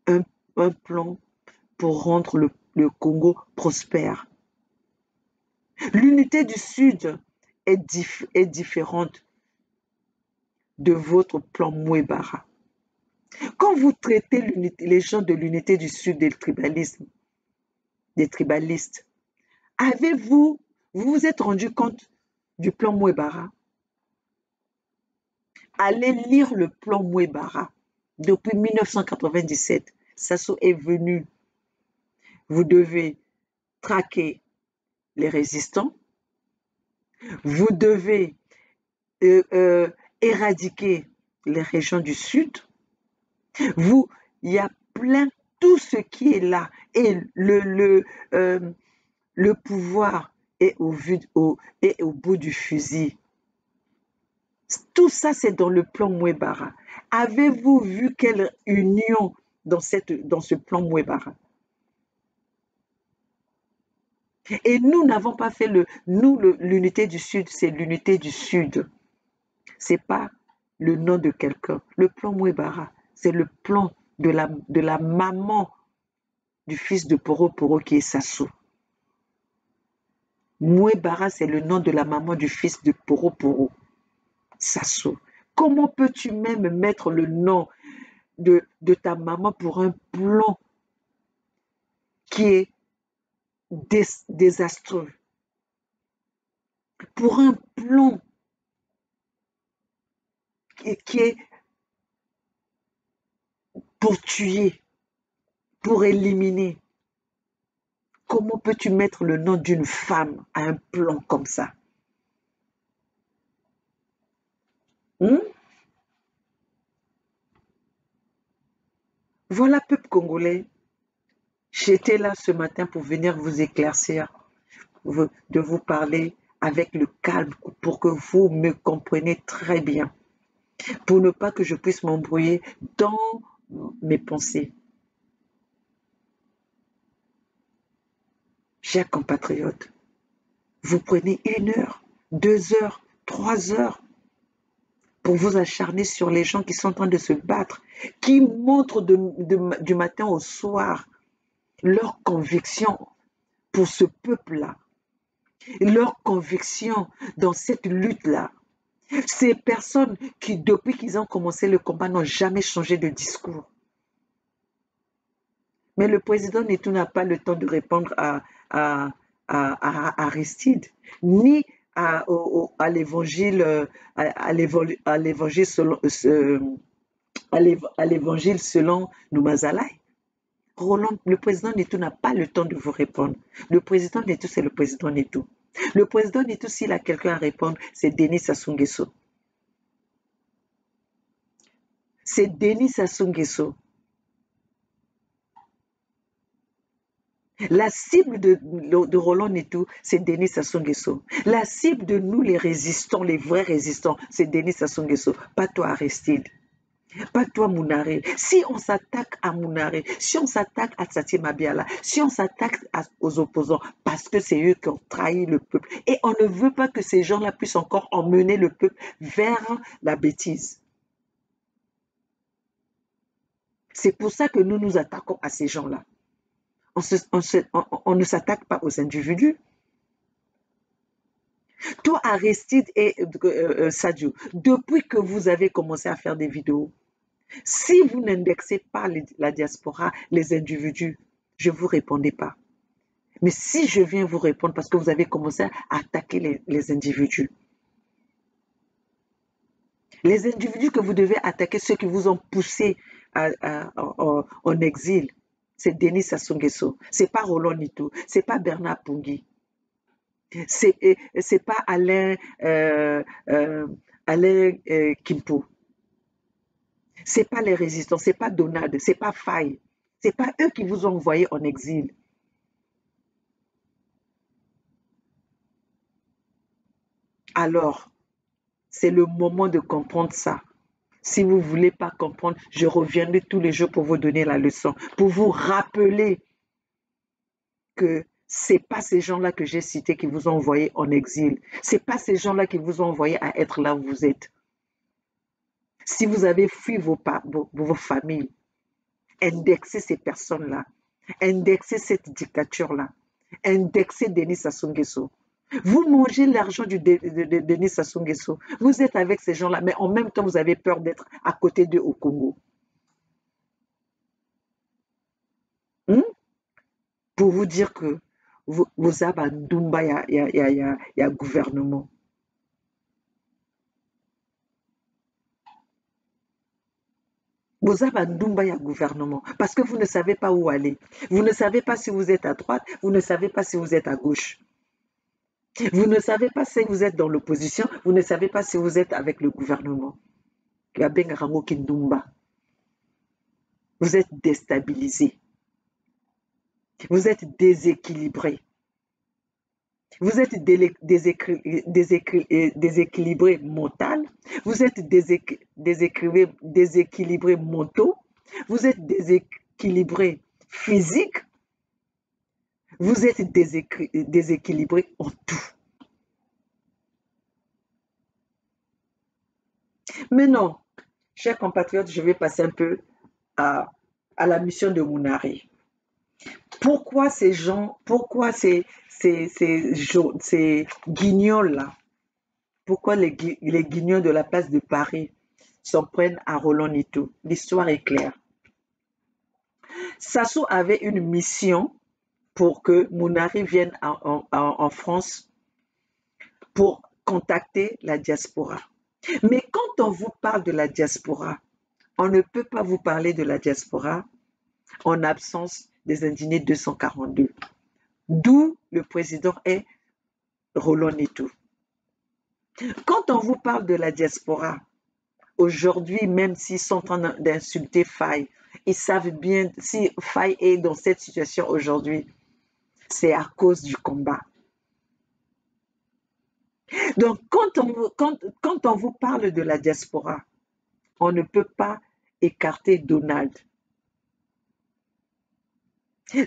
un plan pour rendre le Congo prospère. L'unité du Sud est différente de votre plan Mouebara. Quand vous traitez les gens de l'unité du Sud des tribalistes, vous vous êtes rendu compte du plan Mouebara? Allez lire le plan Mouebara. Depuis 1997, Sassou est venu. Vous devez traquer les résistants. Vous devez éradiquer les régions du Sud. Il y a plein, tout ce qui est là. Et le pouvoir est au bout du fusil. Tout ça, c'est dans le plan Mouebara. Avez-vous vu quelle union dans ce plan Mouebara? Et nous n'avons pas fait l'unité du Sud, c'est l'unité du Sud. C'est pas le nom de quelqu'un. Le plan Mouebara, c'est le plan de la maman du fils de Poro Poro qui est Sassou. Mouebara, c'est le nom de la maman du fils de Poro Poro, Sassou. Comment peux-tu même mettre le nom de ta maman pour un plan qui est désastreux? Pour un plan qui est pour tuer, pour éliminer. Comment peux-tu mettre le nom d'une femme à un plan comme ça? Voilà, peuple congolais. J'étais là ce matin pour venir vous éclaircir, de vous parler avec le calme pour que vous me compreniez très bien, pour ne pas que je puisse m'embrouiller dans mes pensées. Chers compatriotes, vous prenez 1 heure, 2 heures, 3 heures pour vous acharner sur les gens qui sont en train de se battre, qui montrent du matin au soir leur conviction pour ce peuple-là, leur conviction dans cette lutte-là. Ces personnes qui, depuis qu'ils ont commencé le combat, n'ont jamais changé de discours. Mais le président Netou n'a pas le temps de répondre à Aristide, ni à l'évangile à l'évangile selon à l'évangile selon Numazalai. Roland, le président Neto n'a pas le temps de vous répondre. Le président Neto, c'est le président Neto. Le président Neto, s'il a quelqu'un à répondre, c'est Denis Sassou Nguesso. C'est Denis Sassou Nguesso. La cible de Roland Neto, c'est Denis Sassou Nguesso. La cible de nous, les résistants, les vrais résistants, c'est Denis Sassou Nguesso. Pas toi, Aristide. Pas toi, Mounaré. Si on s'attaque à Mounaré, si on s'attaque à Tsati Mabiala, si on s'attaque aux opposants, parce que c'est eux qui ont trahi le peuple, et on ne veut pas que ces gens-là puissent encore emmener le peuple vers la bêtise. C'est pour ça que nous nous attaquons à ces gens-là. On ne s'attaque pas aux individus. Toi, Aristide et Sadio, depuis que vous avez commencé à faire des vidéos, si vous n'indexez pas la diaspora, les individus, je ne vous répondais pas. Mais si je viens vous répondre parce que vous avez commencé à attaquer les individus, les individus que vous devez attaquer, ceux qui vous ont poussé en exil, c'est Denis Sassou Nguesso, c'est pas Roland Neto, c'est pas Bernard Pungui, c'est pas Alain Kimpo. C'est pas les résistants, c'est pas Donald, c'est pas Faye, c'est pas eux qui vous ont envoyé en exil. Alors, c'est le moment de comprendre ça. Si vous ne voulez pas comprendre, je reviendrai tous les jours pour vous donner la leçon, pour vous rappeler que ce n'est pas ces gens-là que j'ai cités qui vous ont envoyé en exil. Ce n'est pas ces gens-là qui vous ont envoyé à être là où vous êtes. Si vous avez fui vos familles, indexez ces personnes-là, indexez cette dictature-là, indexez Denis Sassou Nguesso. Vous mangez l'argent de Denis Sassou Nguesso. Vous êtes avec ces gens-là, mais en même temps, vous avez peur d'être à côté d'eux au Congo. Pour vous dire que vous avez un Dumba, il y a gouvernement. Vous avez un Dumba, il y a gouvernement. Parce que vous ne savez pas où aller. Vous ne savez pas si vous êtes à droite, vous ne savez pas si vous êtes à gauche. Vous ne savez pas si vous êtes dans l'opposition, vous ne savez pas si vous êtes avec le gouvernement. Vous êtes déstabilisé. Vous êtes déséquilibré. Vous êtes déséquilibré mental. Vous êtes déséquilibré mentaux. Vous êtes déséquilibré physique. Vous êtes déséquilibré en tout. Maintenant, chers compatriotes, je vais passer un peu à la mission de Mounaré. Pourquoi ces gens, pourquoi ces guignols-là, pourquoi les guignols de la place de Paris s'en prennent à Roland Neto? L'histoire est claire. Sassou avait une mission pour que Mounaré vienne en France pour contacter la diaspora. Mais quand on vous parle de la diaspora, on ne peut pas vous parler de la diaspora en absence des indignés 242. D'où le président est Roland Neto. Quand on vous parle de la diaspora, aujourd'hui, même s'ils sont en train d'insulter Faye, ils savent bien si Faye est dans cette situation aujourd'hui, c'est à cause du combat. Donc, quand on vous parle de la diaspora, on ne peut pas écarter Donald.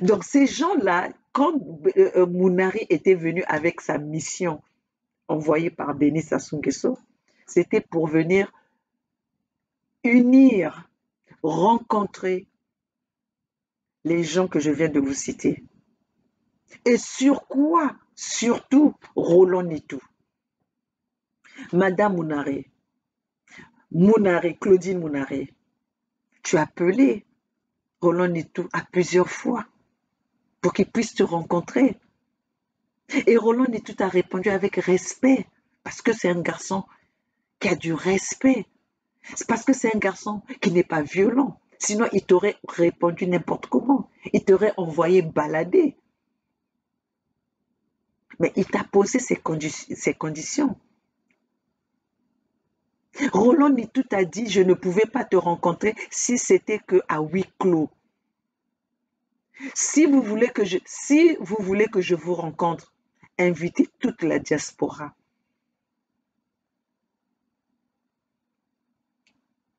Donc, ces gens-là, quand Mounaré était venu avec sa mission envoyée par Denis Sassou Nguesso, c'était pour venir unir, rencontrer les gens que je viens de vous citer. Et sur quoi? Surtout Roland Neto. Madame Mounaré, Claudine Mounaré, tu as appelé Roland Neto à plusieurs fois pour qu'il puisse te rencontrer. Et Roland Nitou a répondu avec respect, parce que c'est un garçon qui a du respect. C'est parce que c'est un garçon qui n'est pas violent. Sinon, il t'aurait répondu n'importe comment. Il t'aurait envoyé balader. Mais il t'a posé ses conditions. Roland Nitou t'a dit, je ne pouvais pas te rencontrer si c'était qu'à huis clos. Si vous voulez que je vous rencontre, invitez toute la diaspora.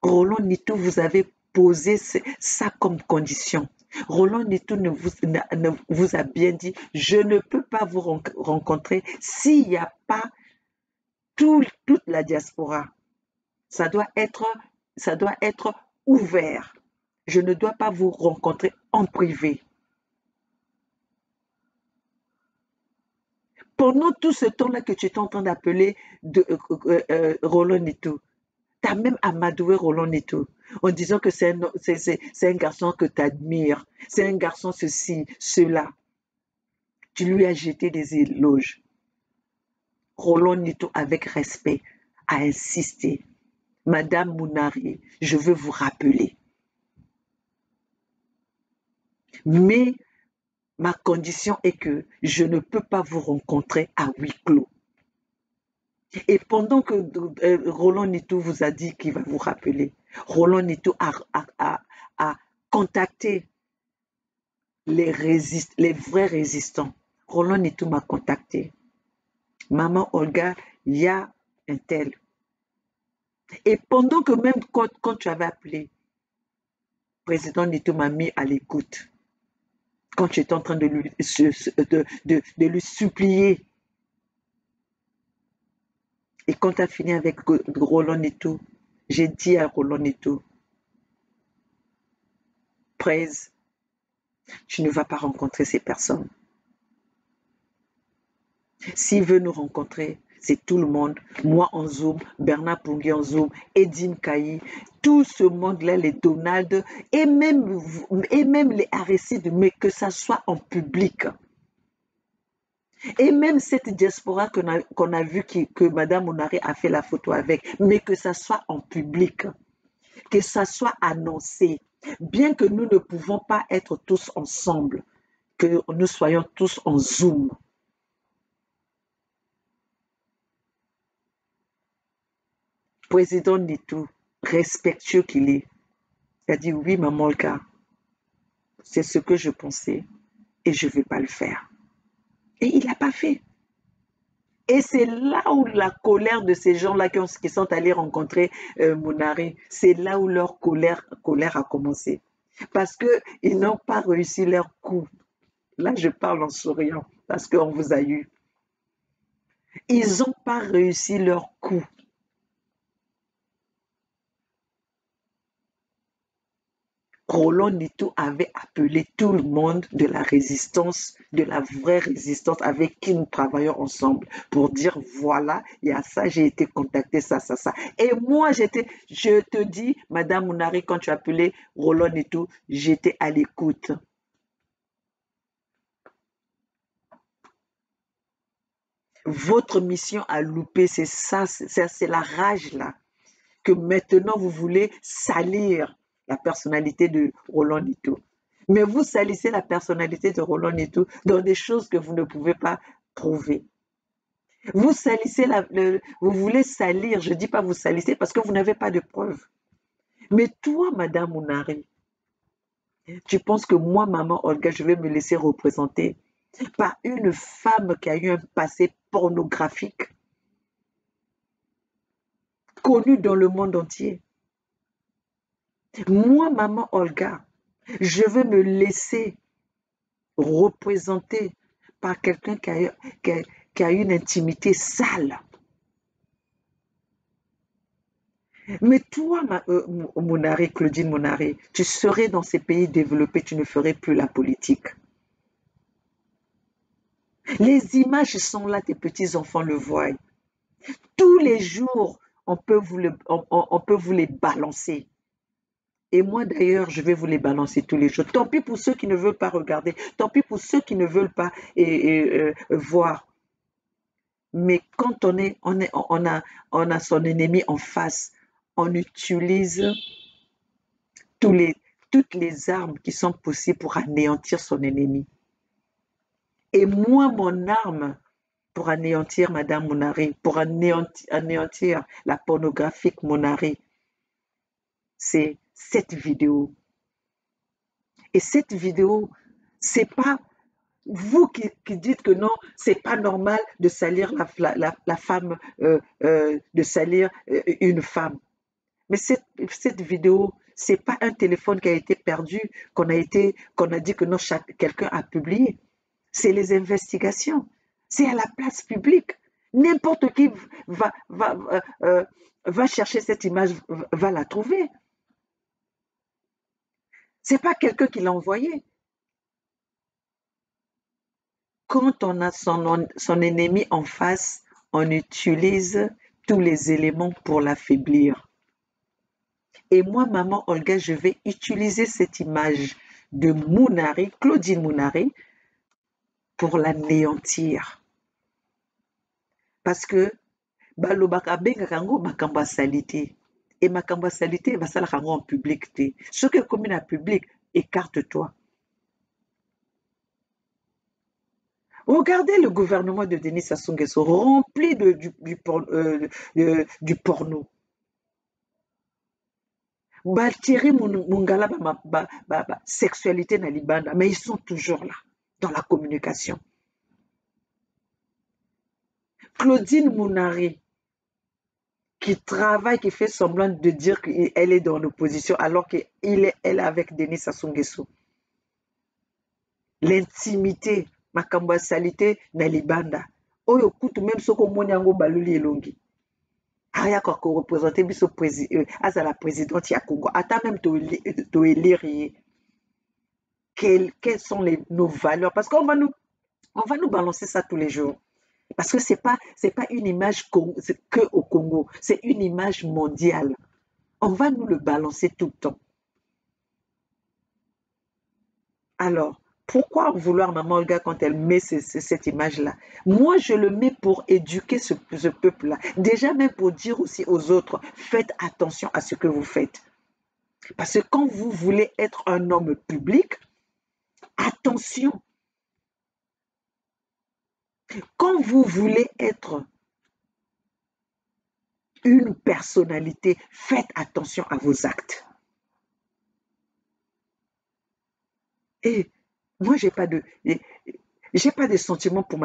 Roland Nitou, vous avez posé ça comme condition. Roland Nitou ne vous a bien dit, je ne peux pas vous rencontrer s'il n'y a pas toute la diaspora. Ça doit être ouvert. Je ne dois pas vous rencontrer en privé. Pendant tout ce temps-là que tu es en train d'appeler Roland Nitou, tu as même amadoué Roland Nitou en disant que c'est un garçon que tu admires, c'est un garçon ceci, cela. Tu lui as jeté des éloges. Roland Nitou, avec respect, a insisté. Madame Mounari, je veux vous rappeler. Mais ma condition est que je ne peux pas vous rencontrer à huis clos. Et pendant que Roland Nitou vous a dit qu'il va vous rappeler, Roland Nitou a contacté les vrais résistants. Roland Nitou m'a contacté. Maman Olga, il y a un tel. Et pendant que même quand tu avais appelé, président Nitou m'a mis à l'écoute. Quand tu étais en train de lui supplier. Et quand tu as fini avec Roland Nitou, j'ai dit à Roland Nitou, Prez, tu ne vas pas rencontrer ces personnes. S'il veut nous rencontrer, c'est tout le monde. Moi en Zoom, Bernard Pongui en Zoom, Edine Kayi, tout ce monde-là, les Donald, et même les Aristide, mais que ça soit en public. Et même cette diaspora qu'on a vu que Madame Mounari a fait la photo avec, mais que ça soit en public, que ça soit annoncé, bien que nous ne pouvons pas être tous ensemble, que nous soyons tous en Zoom. Président Nitou, respectueux qu'il est, il a dit oui, Maman Olga, c'est ce que je pensais et je ne vais pas le faire. Et il n'a pas fait. Et c'est là où la colère de ces gens-là qui sont allés rencontrer Mounari, c'est là où leur colère a commencé. Parce qu'ils n'ont pas réussi leur coup. Là, je parle en souriant, parce qu'on vous a eu. Ils n'ont pas réussi leur coup. Roland Nitou avait appelé tout le monde de la résistance, de la vraie résistance avec qui nous travaillons ensemble pour dire voilà, il y a ça, j'ai été contacté, ça. Et moi, je te dis, Madame Mounari, quand tu as appelé Roland Nitou, j'étais à l'écoute. Votre mission a loupé, c'est ça, c'est la rage là, que maintenant vous voulez salir la personnalité de Roland Nitou. Mais vous salissez la personnalité de Roland Nitou dans des choses que vous ne pouvez pas prouver. Vous salissez, vous voulez salir, je ne dis pas vous salissez parce que vous n'avez pas de preuves. Mais toi, Madame Mounari, tu penses que moi, Maman Olga, je vais me laisser représenter par une femme qui a eu un passé pornographique, connue dans le monde entier. Moi, Maman Olga, je veux me laisser représenter par quelqu'un qui a une intimité sale. Mais toi, Mounari, Claudine Mounari, tu serais dans ces pays développés, tu ne ferais plus la politique. Les images sont là, tes petits-enfants le voient. Tous les jours, on peut vous les balancer. Et moi, d'ailleurs, je vais vous les balancer tous les jours. Tant pis pour ceux qui ne veulent pas regarder. Tant pis pour ceux qui ne veulent pas voir. Mais quand on a son ennemi en face, on utilise toutes les armes qui sont possibles pour anéantir son ennemi. Et moi, mon arme pour anéantir Madame Mounari, pour anéantir la pornographique Mounari, c'est cette vidéo. Et cette vidéo, c'est pas vous qui dites que non, c'est pas normal de salir la femme, de salir une femme. Mais cette vidéo, c'est pas un téléphone qui a été perdu, qu'on a dit que non, quelqu'un a publié. C'est les investigations. C'est à la place publique. N'importe qui va chercher cette image, va la trouver. C'est pas quelqu'un qui l'a envoyé. Quand on a son ennemi en face, on utilise tous les éléments pour l'affaiblir. Et moi, maman Olga, je vais utiliser cette image de Mounari, Claudine Mounari, pour l'anéantir. Parce que balobaka bengaka yango makambo ya salité. Et makambo ya salité basalaka yango en public te. Ce qui est commun en public, écarte-toi. Regardez le gouvernement de Denis Sassou Nguesso rempli du porno. Thierry Mungala sexualité na libanda, mais ils sont toujours là dans la communication. Claudine Mounari qui travaille, qui fait semblant de dire qu'elle est dans l'opposition alors qu'elle est avec Denis Sassou Nguesso. L'intimité, makambo ya salité na libanda. Oyo kutu même soko moni yango baluli elongi. Aya ko représenter biso à la présidente ya Congo. Ata même to élire. Quelles sont nos valeurs? Parce qu'on va nous balancer ça tous les jours. Parce que c'est pas une image que au Congo, c'est une image mondiale. On va nous le balancer tout le temps. Alors, pourquoi vouloir Maman Olga quand elle met cette image-là? Moi, je le mets pour éduquer ce peuple-là. Déjà même pour dire aussi aux autres, faites attention à ce que vous faites. Parce que quand vous voulez être un homme public, attention. Quand vous voulez être une personnalité, faites attention à vos actes. Et moi, j'ai pas de sentiments pour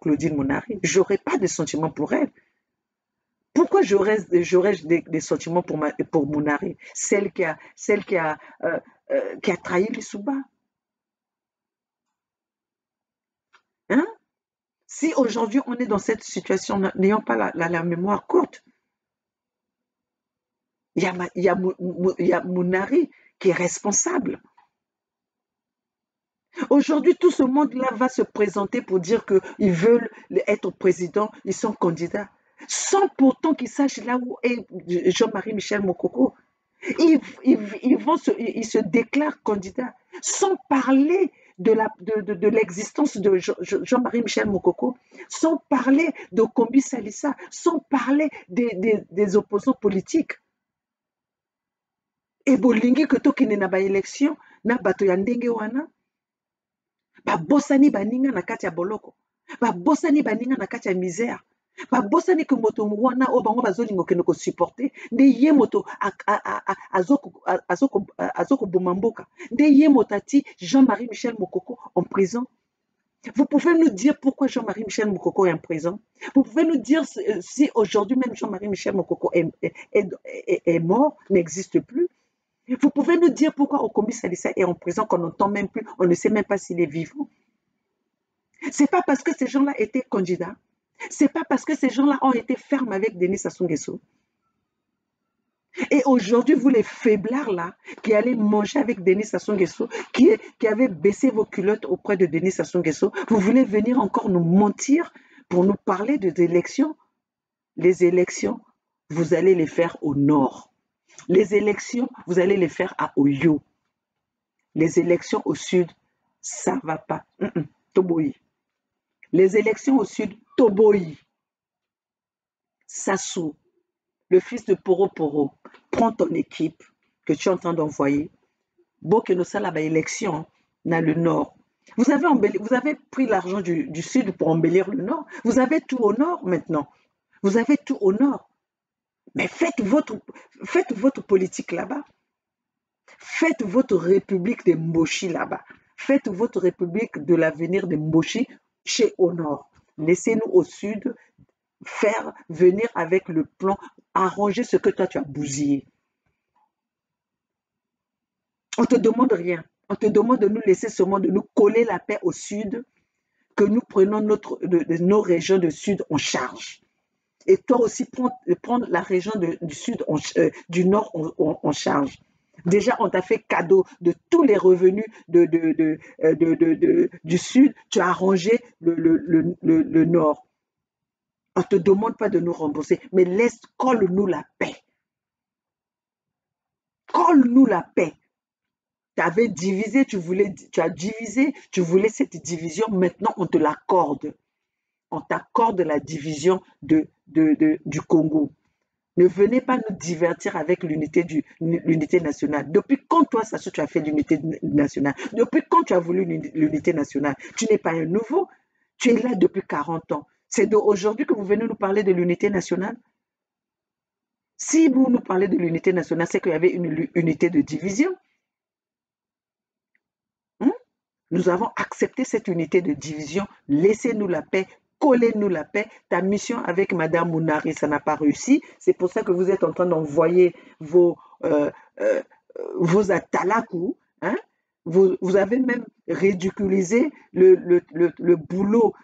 Claudine Mounari. J'aurais pas de sentiments pour elle. Pourquoi j'aurais des sentiments pour Mounari, celle qui a trahi Lissouba? Hein? Si aujourd'hui on est dans cette situation, n'ayant pas la mémoire courte, il y a Mounari qui est responsable. Aujourd'hui, tout ce monde-là va se présenter pour dire qu'ils veulent être président, ils sont candidats, sans pourtant qu'ils sachent là où est Jean-Marie Michel Mokoko. Ils se déclarent candidats, sans parler de l'existence de Jean-Marie Michel Mokoko, sans parler de Kombi Salissa, sans parler des opposants politiques. Et bolingi que tokende na ba élection na bato ya ndenge wana babosani baninga na kati ya boloko, babosani baninga na kati ya misère, babosani ke moto wana o bango bazolinga okende kosupporter nde ye moto azokoboma mboka, nde ye moto ati Jean-Marie Michel Mokoko en prison. Vous pouvez nous dire pourquoi Jean-Marie Michel Mokoko est en prison? Vous pouvez nous dire si aujourd'hui même Jean-Marie Michel Mokoko est mort, n'existe plus? Vous pouvez nous dire pourquoi Okombi Salissa est en prison, qu'on n'entend même plus, on ne sait même pas s'il est vivant? C'est pas parce que ces gens-là étaient candidats, c'est pas parce que ces gens-là ont été fermes avec Denis Sassou Nguesso. Et aujourd'hui, vous les faiblards là, qui allez manger avec Denis Sassou Nguesso, qui avaient baissé vos culottes auprès de Denis Sassou Nguesso, vous voulez venir encore nous mentir pour nous parler des élections? Les élections, vous allez les faire au nord. Les élections, vous allez les faire à Oyo. Les élections au sud, ça va pas. Toboyi. Les élections au sud, Toboyi. Sassou, le fils de Poro Poro, prends ton équipe que tu es en train d'envoyer. Bokeno Salaba élection dans le nord. Vous avez pris l'argent du sud pour embellir le nord. Vous avez tout au nord maintenant. Vous avez tout au nord. Mais faites votre politique là-bas. Faites votre république de Mboshi là-bas. Faites votre république de l'avenir de Mboshi chez au nord. Laissez-nous au sud faire venir avec le plan, arranger ce que toi tu as bousillé. On te demande rien. On te demande de nous laisser seulement de nous coller la paix au sud, que nous prenons nos régions du sud en charge. Et toi aussi, prendre la région du sud, du nord en charge. Déjà, on t'a fait cadeau de tous les revenus du sud. Tu as arrangé le nord. On ne te demande pas de nous rembourser, mais colle-nous la paix. Colle-nous la paix. Tu avais divisé, tu as divisé, tu voulais cette division, maintenant on te l'accorde. On t'accorde la division du Congo. Ne venez pas nous divertir avec l'unité nationale. Depuis quand toi, Sassou, tu as fait l'unité nationale? Depuis quand tu as voulu l'unité nationale? Tu n'es pas un nouveau. Tu es là depuis 40 ans. C'est d'aujourd'hui que vous venez nous parler de l'unité nationale? Si vous nous parlez de l'unité nationale, c'est qu'il y avait une unité de division. Nous avons accepté cette unité de division. Laissez-nous la paix. Collez-nous la paix. Ta mission avec Madame Mounari, ça n'a pas réussi. C'est pour ça que vous êtes en train d'envoyer vos atalakou. Hein? Vous avez même ridiculisé le boulot,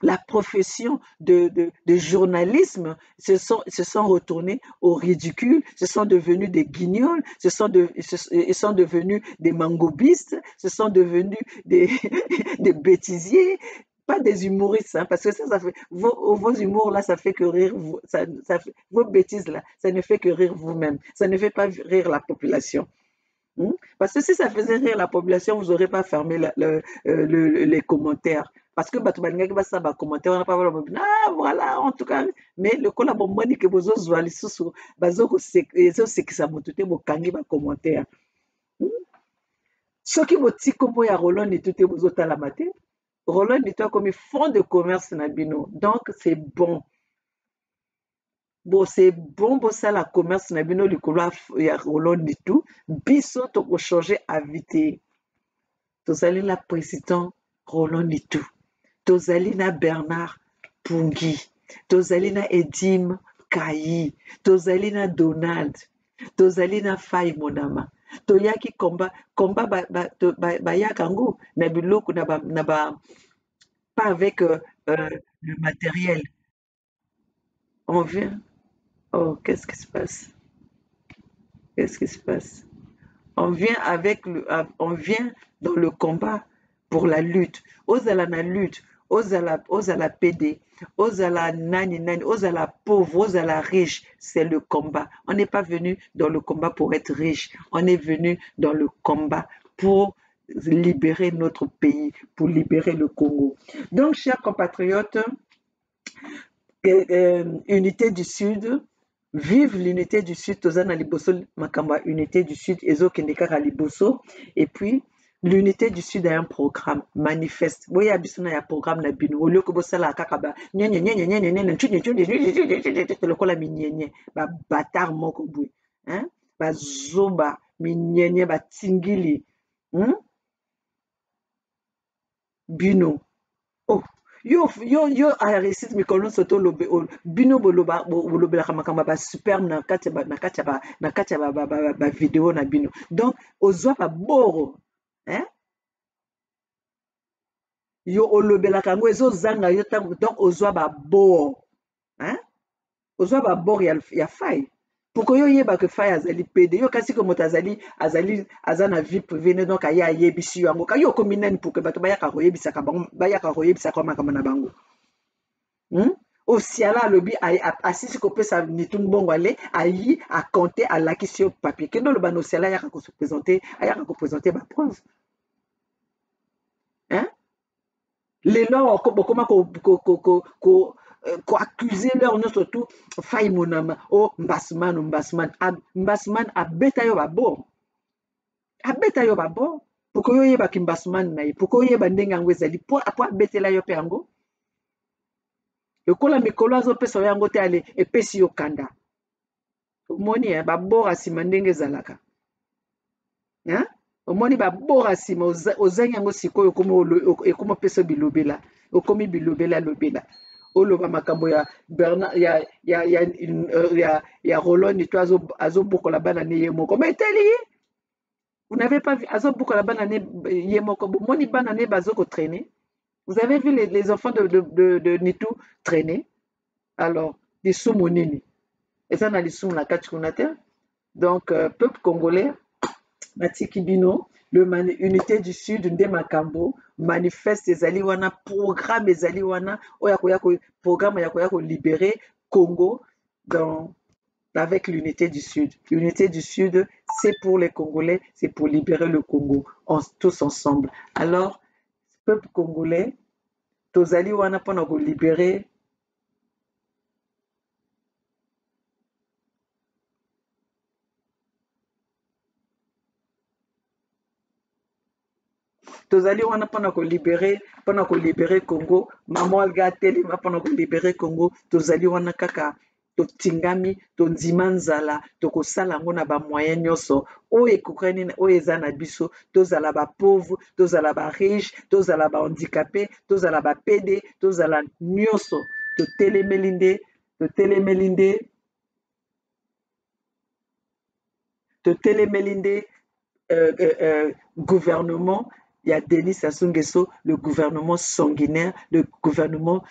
la profession de journalisme. Se sont retournés au ridicule, se sont devenus des guignols, ils sont devenus des mangobistes, se sont devenus des bêtisiers, pas des humoristes, hein, parce que ça fait vos humours là, ça fait que rire vous, vos bêtises là, ça ne fait que rire vous-même, ça ne fait pas rire la population. Parce que si ça faisait rire la population, vous n'aurez pas fermé les commentaires. Parce que ça va commenter, on n'a pas voilà, en tout cas, mais le collaborateur dit que vous avez sous c'est que ça m'a tout vous kangi va commentaire. Ce qui vous dit comme il y a Roland et tout est vous autres à la matin. Roland est comme fonds de commerce nabino. Donc c'est bon. Bon, c'est bon pour ça la commerce nabino le couloir il y a Roland et tout. Biso to ko changer à vite. Tozali la président Roland et tout. Tozali na Bernard Pungi, tozali na Edim Kayi, tozali na Donald, tozali na Faye Monama, toyaki combat yakango na biloko pas avec le matériel. On vient. Oh, qu'est-ce qui se passe? Qu'est-ce qui se passe? On vient on vient dans le combat pour la lutte. Ozala na lutte. Ozala PD, ozala nani, ozala pauvre, ozala riche, c'est le combat. On n'est pas venu dans le combat pour être riche, on est venu dans le combat pour libérer notre pays, pour libérer le Congo. Donc, chers compatriotes, unité du Sud, vive l'unité du Sud, Tozana Liboso, Makamba, unité du Sud, Ezo Kendekara Liboso, et puis l'unité du Sud a un programme manifeste. Il y a un programme na bino. Au lieu que vous la kakaba, le kola minyenye, ba batar moko boui, hein, ba zoba minyenye, ba tingili, bino. Oh, yo a réussi mi kono soto lobe bino boloba la kamakamba ba superbe na katia ba vidéo na bino. Donc ozwa ba boro. Hein? Yo olobelaka yango ezozanga yo ntango donc ozwa babor. Hein? Ozwa babor ya Faye. Pourquoi yo yebaka Faye azali pede yo kasi ko moto aza na vie privée ne donc aye ayebisi yo yango ka yo komi nani pour que bato bayaka koyebisaka bango makambo na bango. osiala alobi asisi kopesa nitu mbongo ale ayi akonte alakisi yo papier kende oloba na osiala ayaka kopresente bapreuve lelo bokoma koaccuse leur nyonso tu fai monama o mbasman abeta yo babo poko yo oyebaki mbasman na ye poko oyeba ndenge yango ezali po abetela yo mpe yango lokola mikolo azopesa yo yango te ale epesi yo kanda omoni babora nsima ndenge ezalaka omoni babora nsima ozangi yango sikoyo ekoma opesa bilobela okomi bilobela oloba makambo ya Roloni to azobokola bana ne ye moko meteli vous n'avez pas vu azobokola bana ne ye moko bomoni bana ne bazokotraîner. Vous avez vu les enfants de Nitu traîner? Alors, des sous-monini. Et ça, on a des sous la katchunata. Donc, peuple congolais, Matiki Bino, l'unité du Sud, Ndemakambo, manifeste des Aliwana, programme des Aliwana, programme Yakoyako libérer Congo avec l'unité du Sud. L'unité du Sud, c'est pour les Congolais, c'est pour libérer le Congo, tous ensemble. Alors, peuple congolais, tozali wana pona ko libérer Congo, maman alga telema pona ko libérer Congo, tozali wana kaka totingami tondima nzala tokosala ngo na bamoyen nyonso oyo ekokani oyo eza na biso tozala bapauvre tozala bariche tozala bahandicapé tozala bapede tozala nyonso totelemeli nde gouvernement ya Denis Sassou Nguesso, le gouvernement sanguinaire, le gouvernement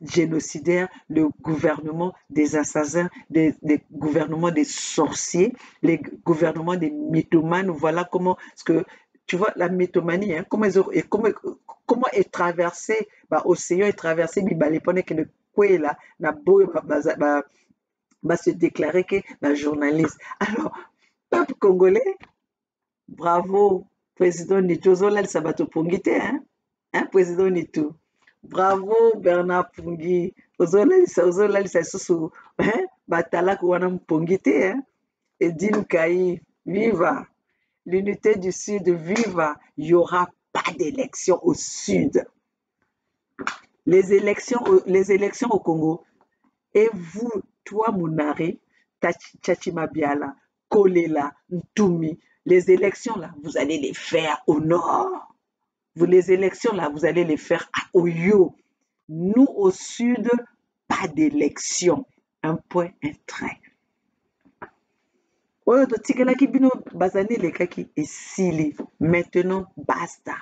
génocidaire, le gouvernement des assassins, des gouvernements des sorciers, les gouvernements des mythomanes. Voilà comment, parce que tu vois la mythomanie, comment est traversé, l'océan est traversé, pendant que le Kwela n'a beau se déclarer que la journaliste. Alors, peuple congolais, bravo, président Nitu, Zola Sabato Pongite, président Nitu. Bravo Bernard Pungi, ozolalisa susu batala kuwana mpongite Edine Kayi, viva l'unité du Sud, viva. Il n'y aura pas d'élection au Sud. Les élections au Congo. Et vous, toi Mounare, Tchachima Biala, Kolela, Ntumi, les élections là, vous allez les faire au nord. Les élections là, vous allez les faire à Oyo. Nous au Sud, pas d'élection. Un point, un trait. Maintenant, basta.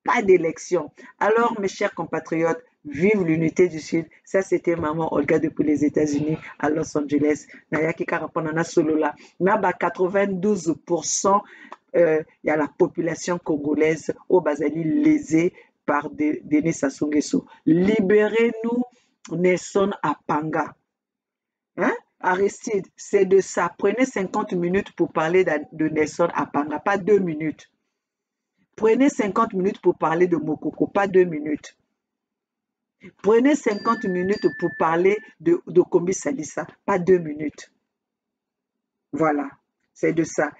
Pas d'élection. Alors, mes chers compatriotes, vive l'unité du Sud. Ça, c'était maman Olga depuis les États-Unis à Los Angeles. Nayaki Karapanana Solola. Naba 92%. Il y a la population congolaise au Bazali lésée par Denis Sassou Nguesso. Libérez-nous, Nelson Apanga. Aristide, c'est de ça. Prenez 50 minutes pour parler de Nelson Apanga, pas 2 minutes. Prenez 50 minutes pour parler de Mokoko, pas 2 minutes. Prenez 50 minutes pour parler de Kombi Salissa, pas 2 minutes. Voilà. C'est de ça.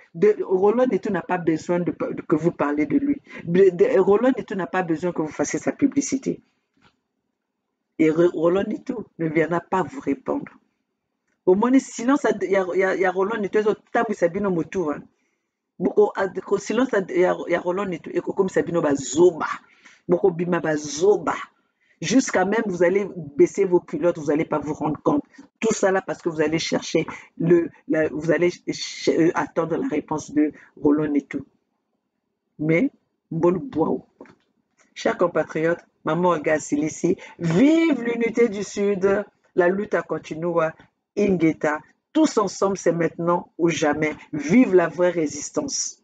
Roland Neto n'a pas besoin que vous parlez de lui. Roland Neto n'a pas besoin que vous fassiez sa publicité. Et Roland Neto ne viendra pas vous répondre. Au moins, sinon, il y a Roland Neto, il Sabino Motou. Sinon, il y a Roland Neto, et comme Sabino Bazoba. Boko Bima Bazoba. Jusqu'à même, vous allez baisser vos culottes, vous n'allez pas vous rendre compte. Tout ça là parce que vous allez chercher vous allez attendre la réponse de Roland Neto. Mais, bon bois. Chers compatriotes, maman Olga Silisi, vive l'unité du Sud, la lutte a continué, Ingeta, tous ensemble, c'est maintenant ou jamais. Vive la vraie résistance.